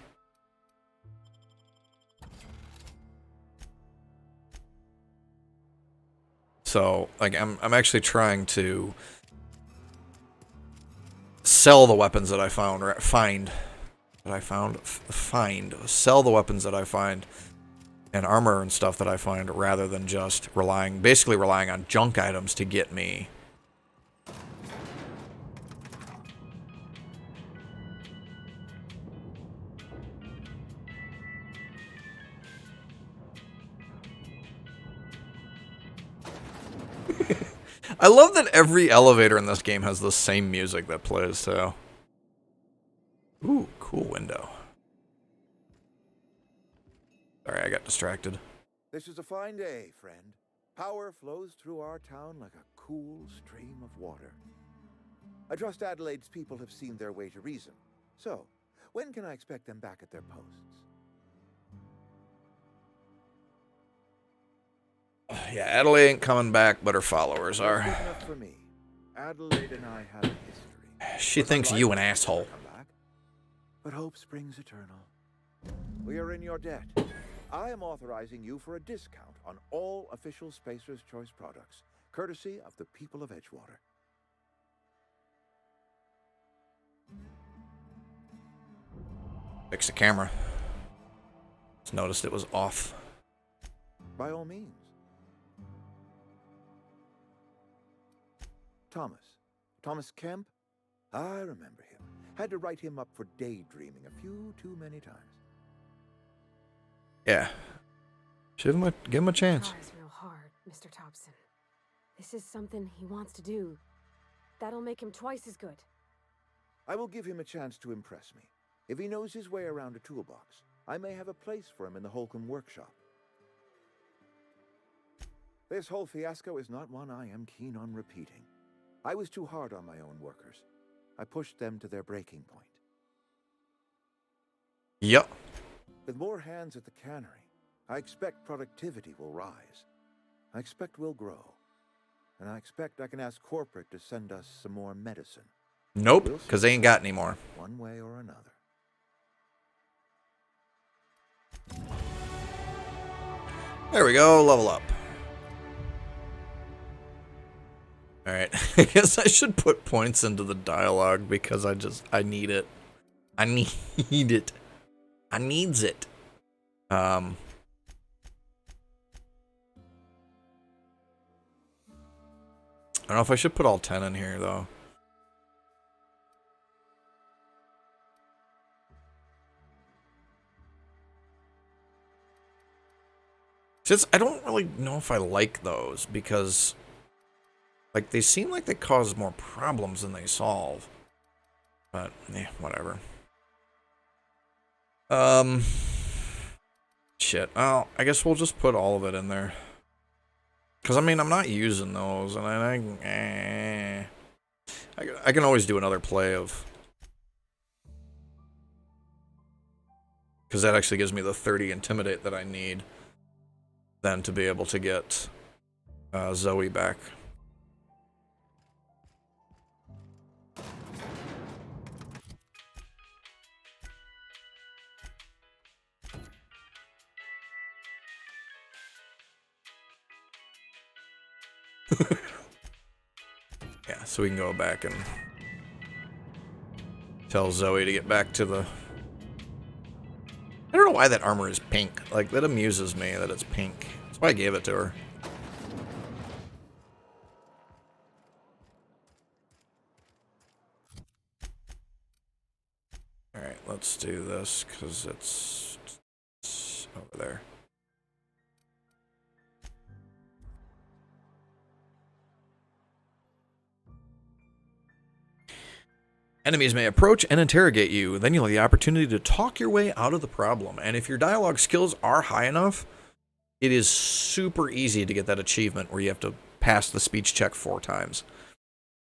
So, like, I'm actually trying to sell the weapons that I found, or sell the weapons that I find, and armor and stuff that I find, rather than just basically relying on junk items to get me. I love that every elevator in this game has the same music that plays, so. Ooh, cool window. Sorry, I got distracted. This is a fine day, friend. Power flows through our town like a cool stream of water. I trust Adelaide's people have seen their way to reason. So, when can I expect them back at their posts? Yeah, Adelaide ain't coming back, but her followers are. Enough for me. Adelaide and I have a history. She thinks you an asshole. But hope springs eternal. We are in your debt. I am authorizing you for a discount on all official Spacer's Choice products, courtesy of the people of Edgewater. Fix the camera. Just noticed it was off. By all means. Thomas Kemp? I remember him. Had to write him up for daydreaming a few too many times. Yeah. Give him a chance. Tries real hard, Mr. Thompson. This is something he wants to do. That'll make him twice as good. I will give him a chance to impress me. If he knows his way around a toolbox, I may have a place for him in the Holcomb workshop. This whole fiasco is not one I am keen on repeating. I was too hard on my own workers. I pushed them to their breaking point. Yep. With more hands at the cannery, I expect productivity will rise. I expect we'll grow. And I expect I can ask corporate to send us some more medicine. Nope, because they ain't got any more. One way or another. There we go, level up. Alright, I guess I should put points into the dialogue because I need it. I need it. I needs it. I don't know if I should put all 10 in here though. Just, I don't really know if I like those because, like, they seem like they cause more problems than they solve. But, yeah, whatever. Shit. Oh, I guess we'll just put all of it in there. Because, I mean, I'm not using those, and I can always do another play of... Because that actually gives me the 30 Intimidate that I need. Then to be able to get Zoe back. Yeah, so we can go back and tell Zoe to get back to the... I don't know why that armor is pink. Like, that amuses me that it's pink. That's why I gave it to her. Alright, let's do this, because it's over there. Enemies may approach and interrogate you. Then you'll have the opportunity to talk your way out of the problem. And if your dialogue skills are high enough, it is super easy to get that achievement where you have to pass the speech check 4 times.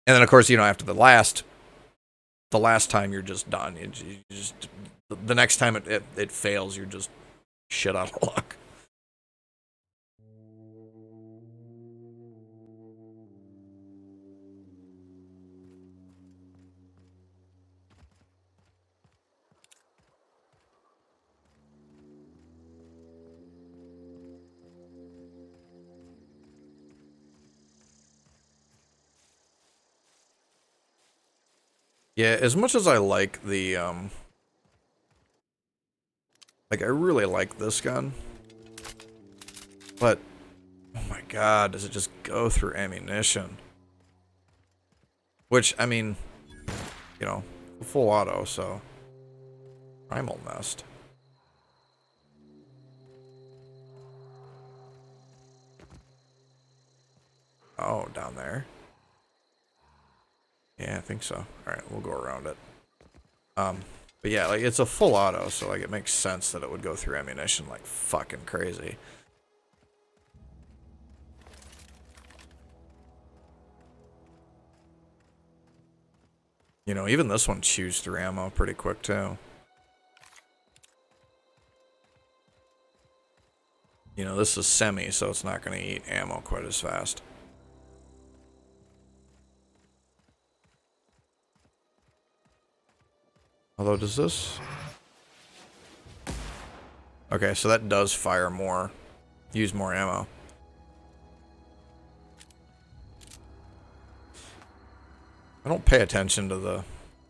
And then, of course, you know, after the last time, you're just done. You just, the next time it fails, you're just shit out of luck. Yeah, as much as I like the, like, I really like this gun. But, oh my god, does it just go through ammunition? Which, I mean, you know, full auto, so. Primal Nest. Oh, down there. Yeah, I think so. Alright, we'll go around it. But yeah, like, it's a full auto, so, like, it makes sense that it would go through ammunition like fucking crazy. You know, even this one chews through ammo pretty quick, too. You know, this is semi, so it's not going to eat ammo quite as fast. Although, does this... Okay, so that does fire more. Use more ammo. I don't pay attention to the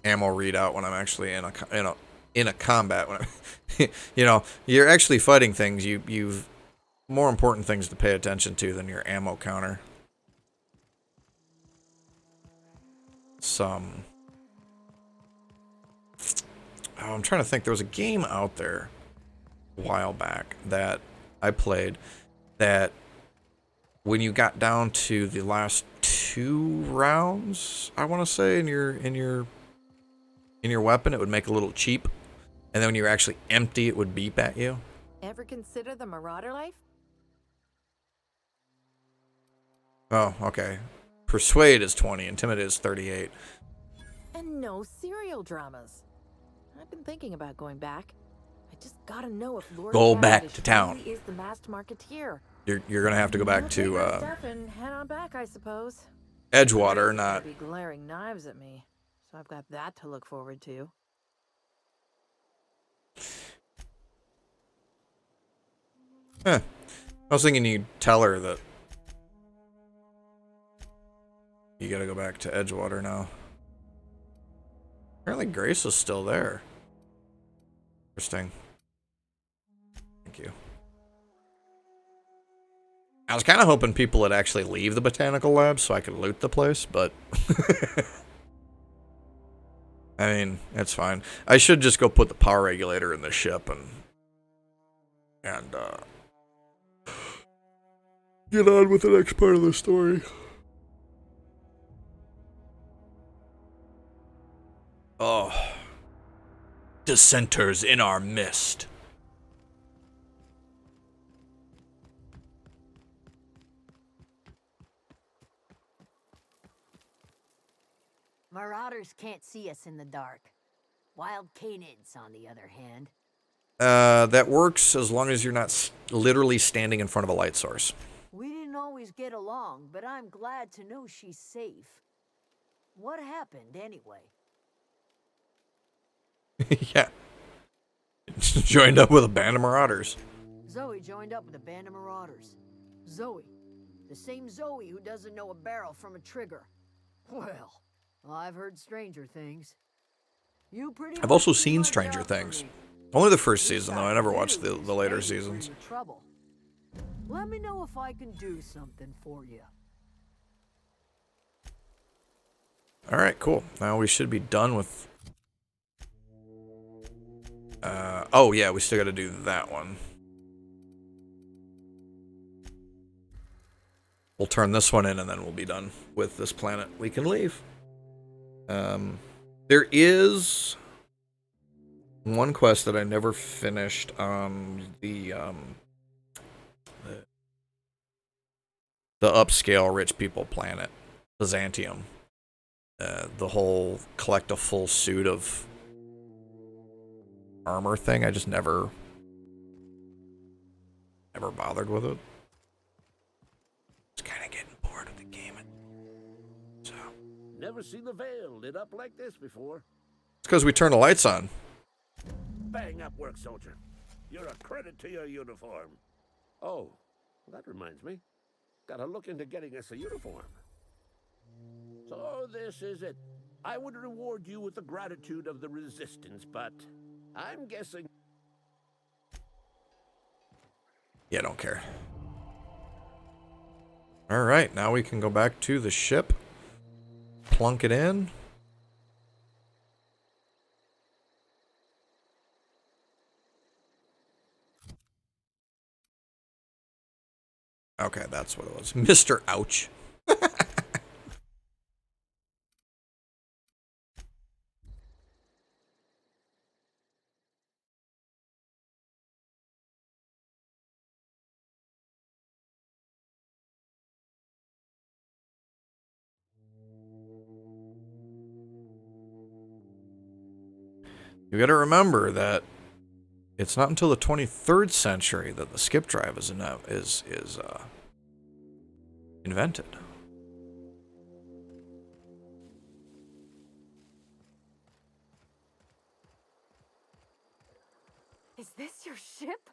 ammo readout when I'm actually in in a combat. When you know, you're actually fighting things. You've more important things to pay attention to than your ammo counter. I'm trying to think. There was a game out there a while back that I played that when you got down to the last 2 rounds, I want to say, in your weapon, it would make a little cheap, and then when you were actually empty, it would beep at you. Ever consider the Marauder life? Oh, okay. Persuade is 20, Intimidate is 38. And no serial dramas. I've been thinking about going back. I just gotta know if Lord Go back Cavendish to town. really is the masked marketeer. You're gonna have to go back I'll take my to stuff and head on back, I suppose. Edgewater, There's not. gonna be glaring knives at me, so I've got that to look forward to. I was thinking you'd tell her that you gotta go back to Edgewater now. Apparently Grace is still there. Interesting. Thank you. I was kind of hoping people would actually leave the botanical lab so I could loot the place, but I mean, it's fine. I should just go put the power regulator in the ship and get on with the next part of the story. Oh. Dissenters in our midst. Marauders can't see us in the dark. Wild canids, on the other hand. That works as long as you're not literally standing in front of a light source. We didn't always get along, but I'm glad to know she's safe. What happened, anyway? Yeah. Joined up with a band of marauders. Zoe joined up with a band of marauders. Zoe. The same Zoe who doesn't know a barrel from a trigger. Well, I've heard stranger things. You pretty I've also much did seen my Stranger job for Things. me. Only the first season, though. I never watched the later Thanks for seasons. your trouble. Let me know if I can do something for you. Alright, cool. Now we should be done with... oh, yeah, we still gotta do that one. We'll turn this one in, and then we'll be done with this planet. We can leave. There is one quest that I never finished on the upscale rich people planet, Byzantium. The whole collect a full suit of armor thing, I just never bothered with it. Just kind of getting bored of the game. So Never seen the Veil lit up like this before. it's because we turn the lights on. Bang up work, soldier. You're a credit to your uniform. Oh, that reminds me. Gotta look into getting us a uniform. So this is it. I would reward you with the gratitude of the Resistance, but I'm guessing... Yeah, don't care. Alright, now we can go back to the ship. Plunk it in. Okay, that's what it was. Mr. Ouch. You gotta remember that it's not until the 23rd century that the skip drive is invented. Is this your ship?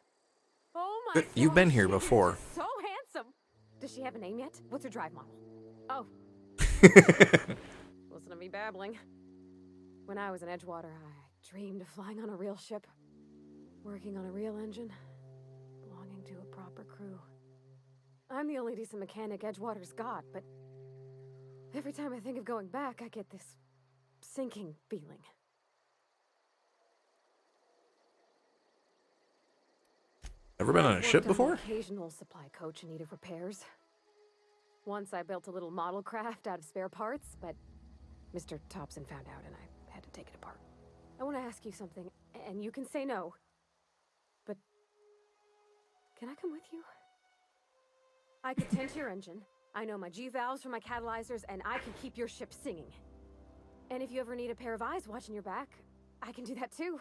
Oh my You've been here gosh, before. so handsome. Does she have a name yet? What's her drive model? Oh. Listen to me babbling. When I was in Edgewater, I dreamed of flying on a real ship, working on a real engine, belonging to a proper crew. I'm the only decent mechanic Edgewater's got, but every time I think of going back, I get this sinking feeling. Ever been on a I've ship worked on an before? occasional supply coach in need of repairs. Once I built a little model craft out of spare parts, but Mr. Thompson found out and I had to take it apart. I want to ask you something, and you can say no, but can I come with you? I could tend to your engine. I know my G-valves from my catalyzers, and I can keep your ship singing. And if you ever need a pair of eyes watching your back, I can do that too.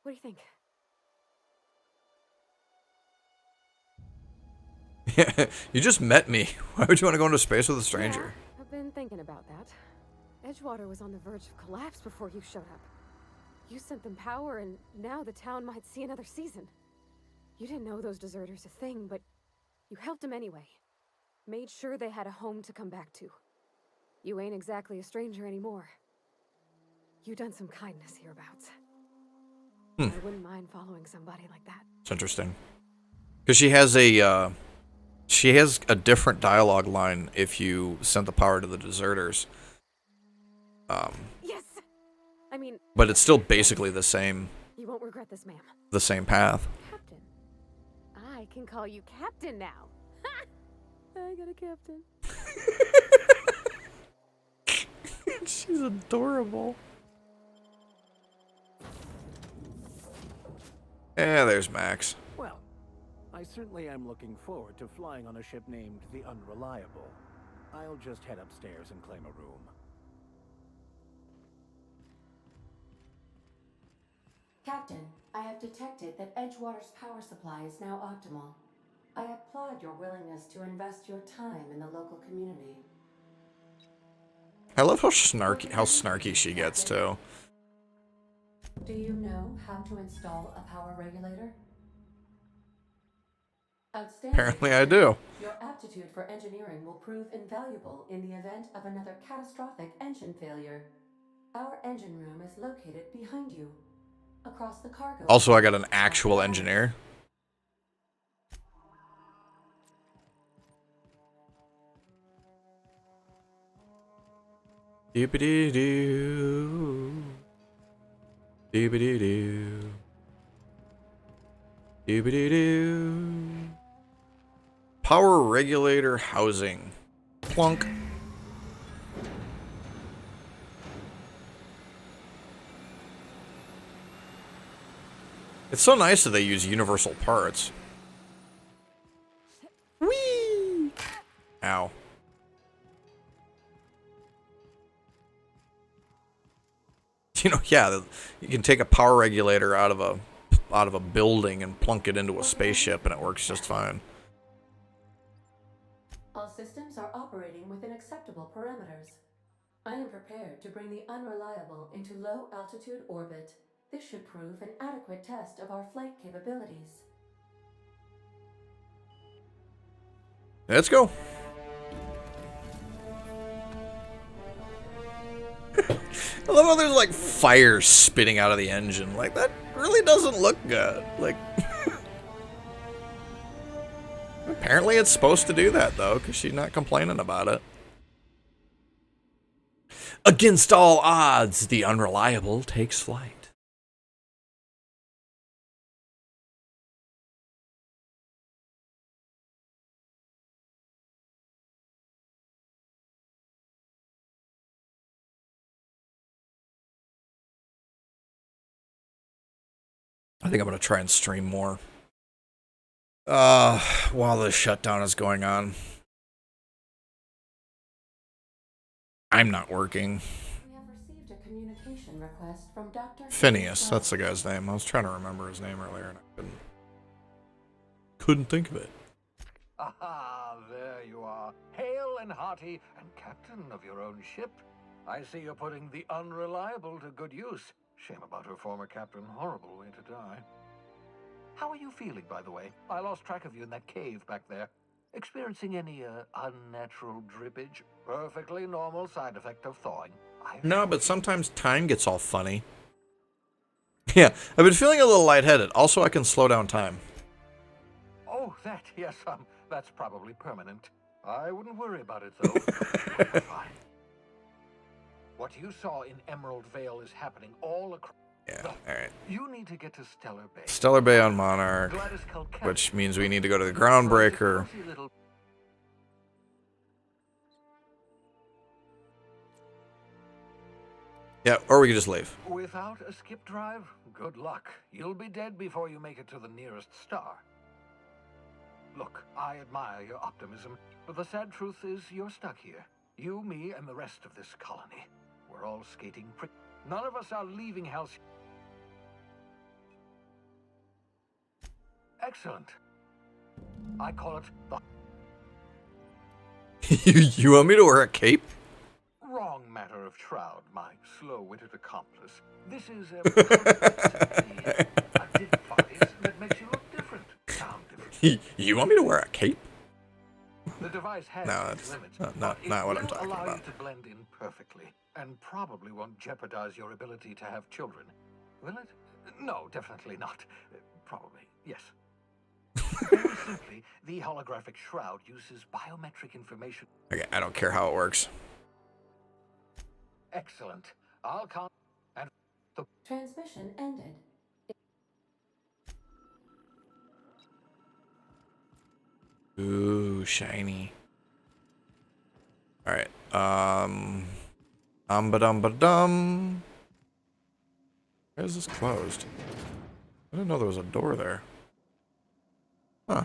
What do you think? You just met me. Why would you want to go into space with a stranger? Yeah, I've been thinking about that. Edgewater was on the verge of collapse before you showed up. You sent them power, and now the town might see another season. You didn't know those deserters a thing, but you helped them anyway. Made sure they had a home to come back to. You ain't exactly a stranger anymore. You done some kindness hereabouts. I wouldn't mind following somebody like that. It's interesting. Because she has a different dialogue line if you sent the power to the deserters. Yes! I mean... But it's still basically the same... You won't regret this, ma'am. The same path. Captain. I can call you Captain now. Ha! I got a captain. She's adorable. Yeah, there's Max. Well, I certainly am looking forward to flying on a ship named the Unreliable. I'll just head upstairs and claim a room. Captain, I have detected that Edgewater's power supply is now optimal. I applaud your willingness to invest your time in the local community. I love how snarky she gets too. Do you know how to install a power regulator? Outstanding. Apparently I do. Your aptitude for engineering will prove invaluable in the event of another catastrophic engine failure. Our engine room is located behind you, across the cargo. Also, I got an actual engineer. Doobity-doo. Doobity-doo. Doobity-doo. Power regulator housing. Plunk. It's so nice that they use universal parts. Whee! Ow. You know, yeah, you can take a power regulator out of a building and plunk it into a spaceship and it works just fine. All systems are operating within acceptable parameters. I am prepared to bring the Unreliable into low-altitude orbit. This should prove an adequate test of our flight capabilities. Let's go. I love how there's like fire spitting out of the engine. Like, that really doesn't look good. Like, apparently it's supposed to do that though, because she's not complaining about it. Against all odds, the Unreliable takes flight. I think I'm going to try and stream more while this shutdown is going on. I'm not working. We have received a communication request from Dr. Phineas, that's the guy's name. I was trying to remember his name earlier and I couldn't think of it. Aha, there you are, hale and hearty and captain of your own ship. I see you're putting the Unreliable to good use. Shame about her former captain. Horrible way to die. How are you feeling, by the way? I lost track of you in that cave back there. Experiencing any unnatural drippage? Perfectly normal side effect of thawing. No, but sometimes time gets all funny. Yeah, I've been feeling a little lightheaded. Also, I can slow down time. Oh, that, yes, that's probably permanent. I wouldn't worry about it, though. You're fine. What you saw in Emerald Vale is happening all across. Yeah, alright. You need to get to Stellar Bay. Stellar Bay on Monarch, which means we need to go to the Groundbreaker. Yeah, or we could just leave. Without a skip drive, good luck. You'll be dead before you make it to the nearest star. Look, I admire your optimism, but the sad truth is you're stuck here. You, me, and the rest of this colony. We're all skating none of us are leaving Halcyon. Excellent. I call it the You want me to wear a cape? wrong matter of Shroud, my slow-witted accomplice. This is a device that makes you look different, sound different. You want me to wear a cape? The device has No, its that's limits, not what I'm will talking allow about. you to blend in perfectly, and probably won't jeopardize your ability to have children. Will it? No, definitely not. Probably, yes. Very simply, the holographic shroud uses biometric information. Okay, I don't care how it works. Excellent. I'll count and the Transmission ended. Ooh, shiny. Alright, ba-dum. Why is this closed? I didn't know there was a door there. Huh.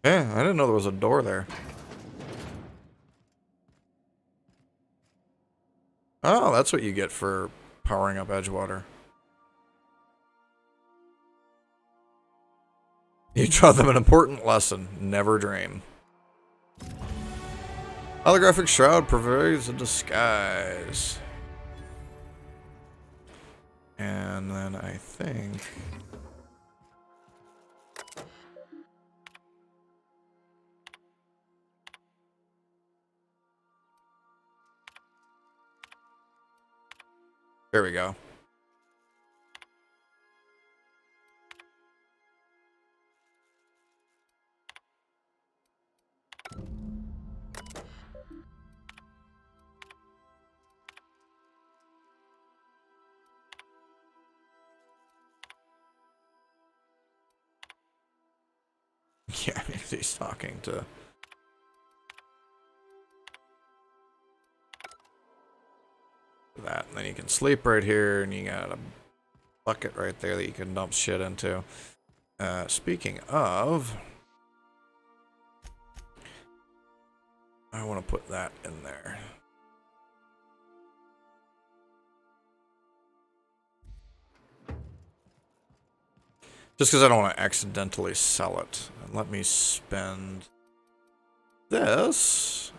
Yeah, I didn't know there was a door there. Oh, that's what you get for powering up Edgewater. You taught them an important lesson. Never drain. Holographic shroud provides a disguise. And then I think... There we go. Yeah, he's talking to... that, and then you can sleep right here, and you got a bucket right there that you can dump shit into. Speaking of, I want to put that in there. Just because I don't want to accidentally sell it. And let me spend this,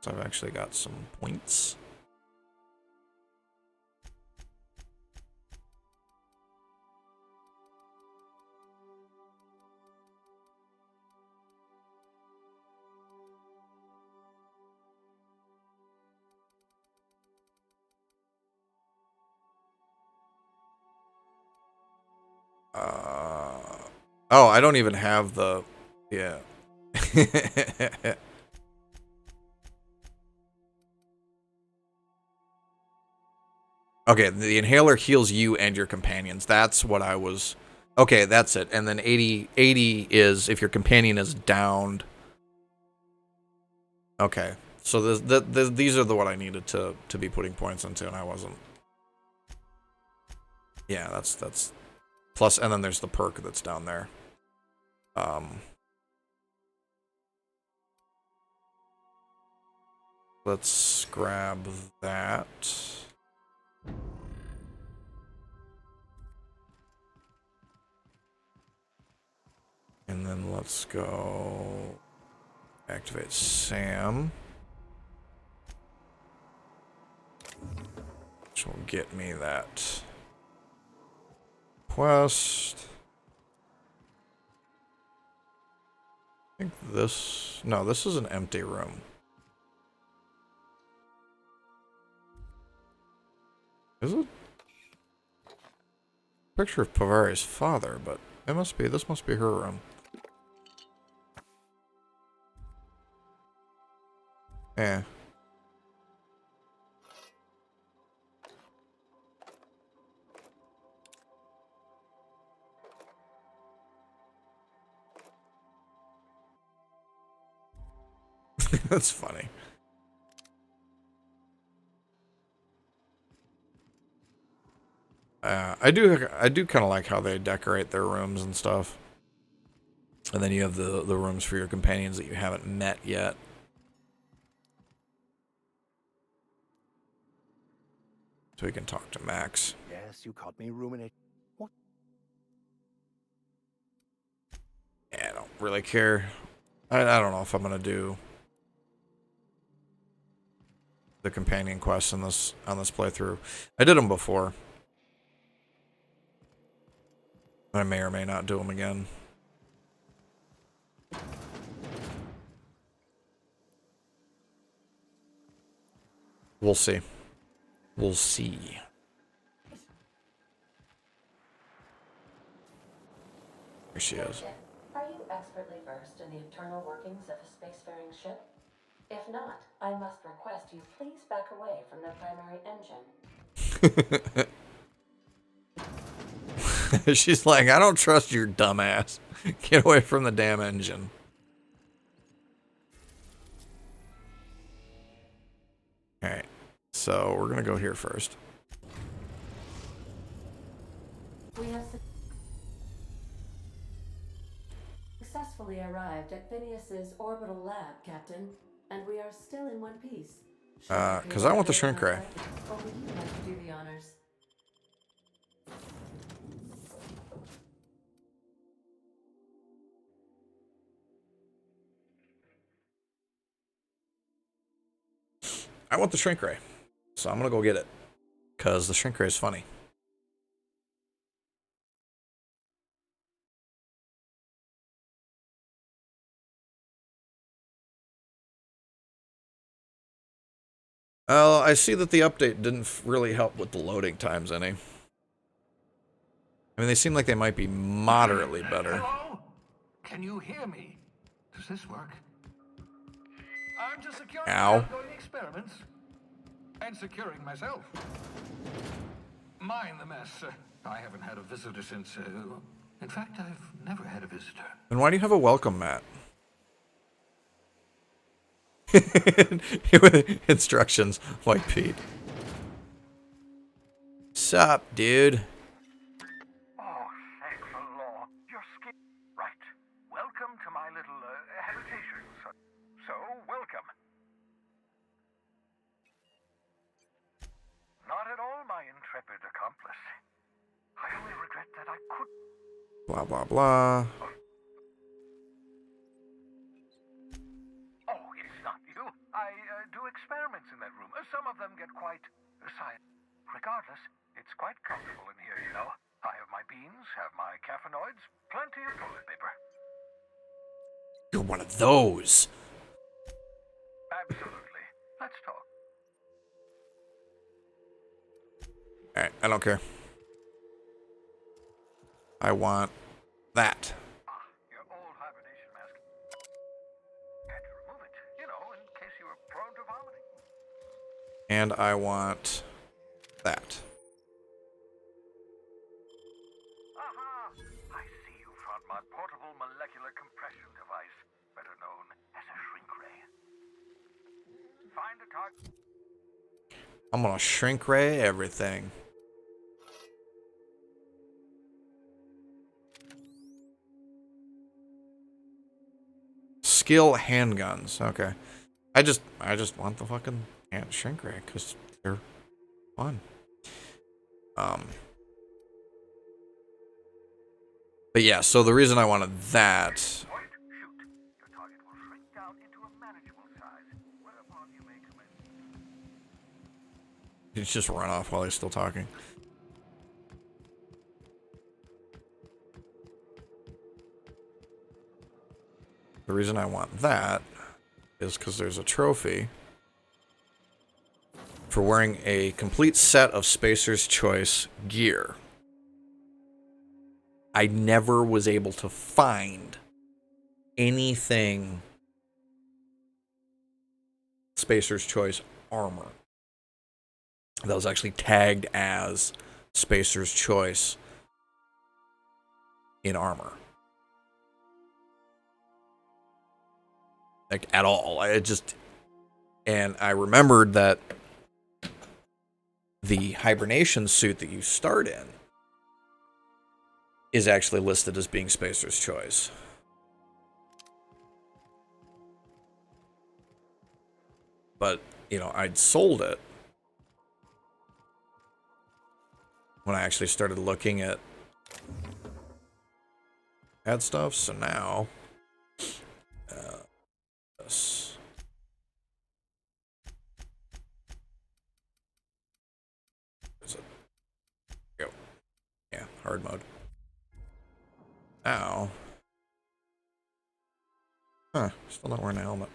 so I've actually got some points. Oh, I don't even have the... Yeah. Okay, the inhaler heals you and your companions. That's what I was... Okay, that's it. And then 80 is if your companion is downed. Okay. So these are the what I needed to be putting points into, and I wasn't. Yeah, that's... Plus, and then there's the perk that's down there. Let's grab that. And then let's go activate Sam. Which will get me that quest. I think this... No, this is an empty room. Is it? Picture of Pavari's father, but it must be, this must be her room. Eh. That's funny. I do kind of like how they decorate their rooms and stuff. And then you have the rooms for your companions that you haven't met yet. So we can talk to Max. Yes, you caught me ruminating. What? Yeah, I don't really care. I don't know if I'm gonna do the companion quests on this playthrough. I did them before. I may or may not do them again. We'll see. We'll see. Here she is. Are you expertly versed in the internal workings of a spacefaring ship? If not, I must request you please back away from the primary engine. She's like, I don't trust your dumbass. Get away from the damn engine. Alright. So we're gonna go here first. We have successfully arrived at Phineas's orbital lab, Captain, and we are still in one piece. Because I want the shrink ray. Or would you like to do the honors? I want the shrink ray. So I'm gonna go get it. Because the shrink ray is funny. I see that the update didn't really help with the loading times any. I mean, they seem like they might be moderately better. Hello? Can you hear me? Does this work? I'm just securing ongoing experiments and securing myself. Mind the mess. I haven't had a visitor since. In fact, I've never had a visitor. Then why do you have a welcome mat? With instructions, like Pete. Sup, dude? Oh, thank the law. You're right. Welcome to my little habitation. So, welcome. Not at all, my intrepid accomplice. I only regret that I could. Blah, blah, blah. Oh, it's not you. I do experiments in that room. Some of them get quite science. Regardless, it's quite comfortable in here, you know. I have my beans, have my caffeinoids, plenty of toilet paper. You're one of those. Absolutely. Let's talk. Alright, I don't care. I want that. Your old hibernation mask. Had to remove it, you know, in case you were prone to vomiting. And I want that. Aha! I see you found my portable molecular compression device, better known as a shrink ray. Find a target. I'm gonna shrink ray everything. Skill handguns. Okay. I just want the fucking shrink ray because they're fun. But yeah, so the reason I wanted that. He's just run off while he's still talking. The reason I want that is because there's a trophy for wearing a complete set of Spacer's Choice gear. I never was able to find anything Spacer's Choice armor that was actually tagged as Spacer's Choice in armor. Like, at all. And I remembered that the hibernation suit that you start in is actually listed as being Spacer's Choice. But, you know, I'd sold it when I actually started looking at ad stuff. So now, this. Is it? Go. Yeah, hard mode. Now. Huh, still not wearing a helmet.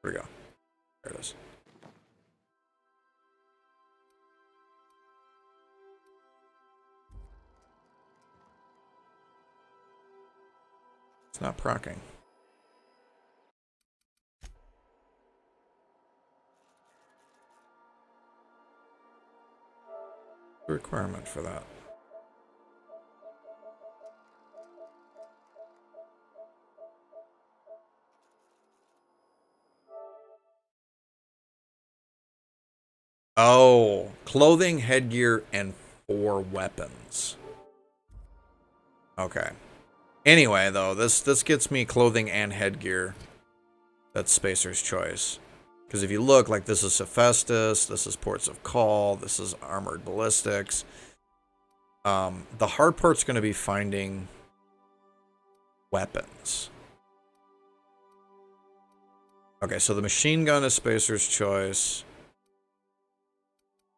Here we go. There it is. It's not procking. The requirement for that. Oh, clothing, headgear, and 4 weapons. Okay. Anyway, though, this gets me clothing and headgear. That's Spacer's Choice. Because if you look, like, this is Hephaestus, this is Ports of Call, this is Armored Ballistics. The hard part's going to be finding weapons. Okay, so the machine gun is Spacer's Choice.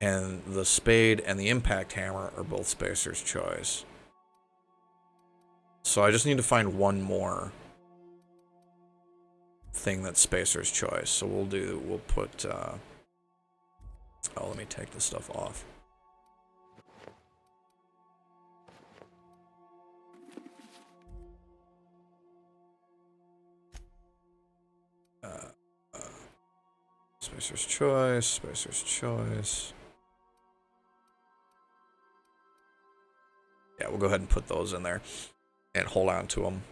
And the spade and the impact hammer are both Spacer's Choice. So I just need to find one more thing that's Spacer's Choice. So we'll put, oh, let me take this stuff off. Spacer's Choice, Spacer's Choice. Yeah, we'll go ahead and put those in there and hold on to them.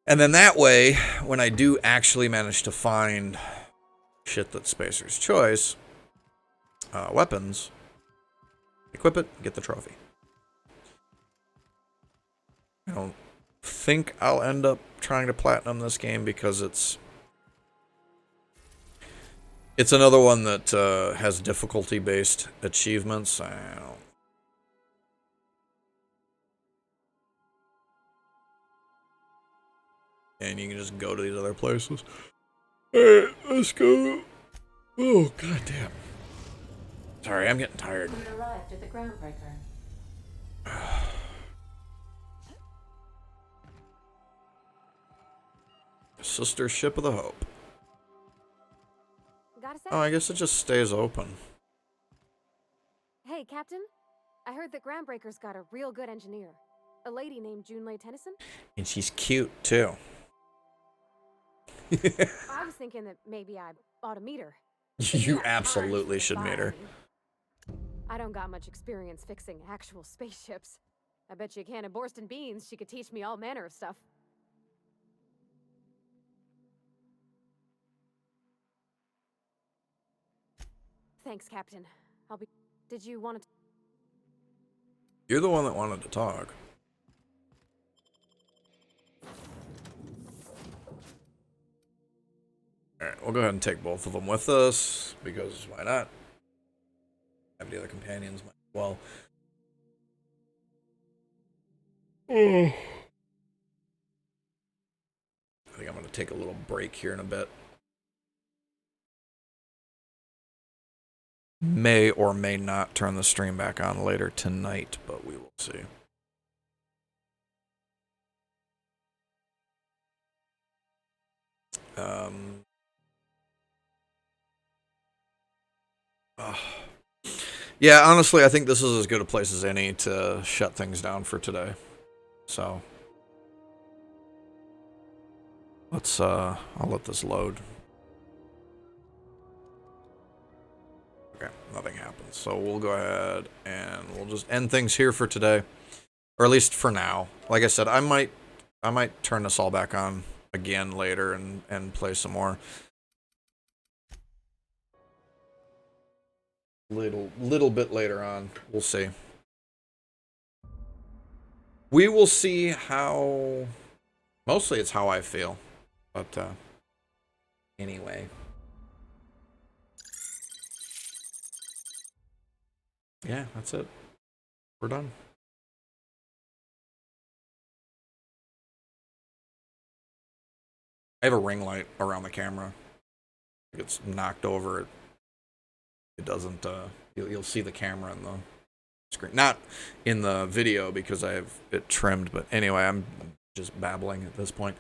And then that way, when I do actually manage to find shit that's Spacer's Choice, weapons, equip it, get the trophy. I don't think I'll end up trying to platinum this game because it's another one that has difficulty-based achievements. I don't. And you can just go to these other places. Alright, let's go. Oh, goddamn. Sorry, I'm getting tired. We arrived at the Groundbreaker. Sister Ship of the Hope. Got a sec? Oh, I guess it just stays open. Hey, Captain. I heard that Groundbreaker's got a real good engineer. A lady named Junlei Tennyson. And she's cute, too. I was thinking that maybe I ought to meet her. You absolutely should meet her. I don't got much experience fixing actual spaceships. I bet you a can of Borston beans she could teach me all manner of stuff. Thanks, Captain. I'll be... Did you want to... You're the one that wanted to talk. Alright, we'll go ahead and take both of them with us, because why not? Have the other companions might as well. I think I'm going to take a little break here in a bit. may or may not turn the stream back on later tonight, but we will see. Yeah, honestly, I think this is as good a place as any to shut things down for today. So let's I'll let this load. Okay, nothing happens. So we'll go ahead and we'll just end things here for today. Or at least for now. Like I said, I might turn this all back on again later and play some more. Little bit later on. We'll see. We will see how... Mostly it's how I feel. But, anyway. Yeah, that's it. We're done. I have a ring light around the camera. If it's knocked over, it doesn't, you'll see the camera in the screen. Not in the video because I have it trimmed, but anyway, I'm just babbling at this point.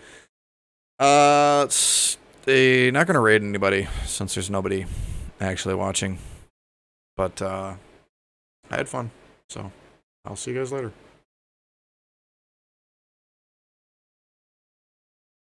They're not going to raid anybody since there's nobody actually watching. But, I had fun, so I'll see you guys later.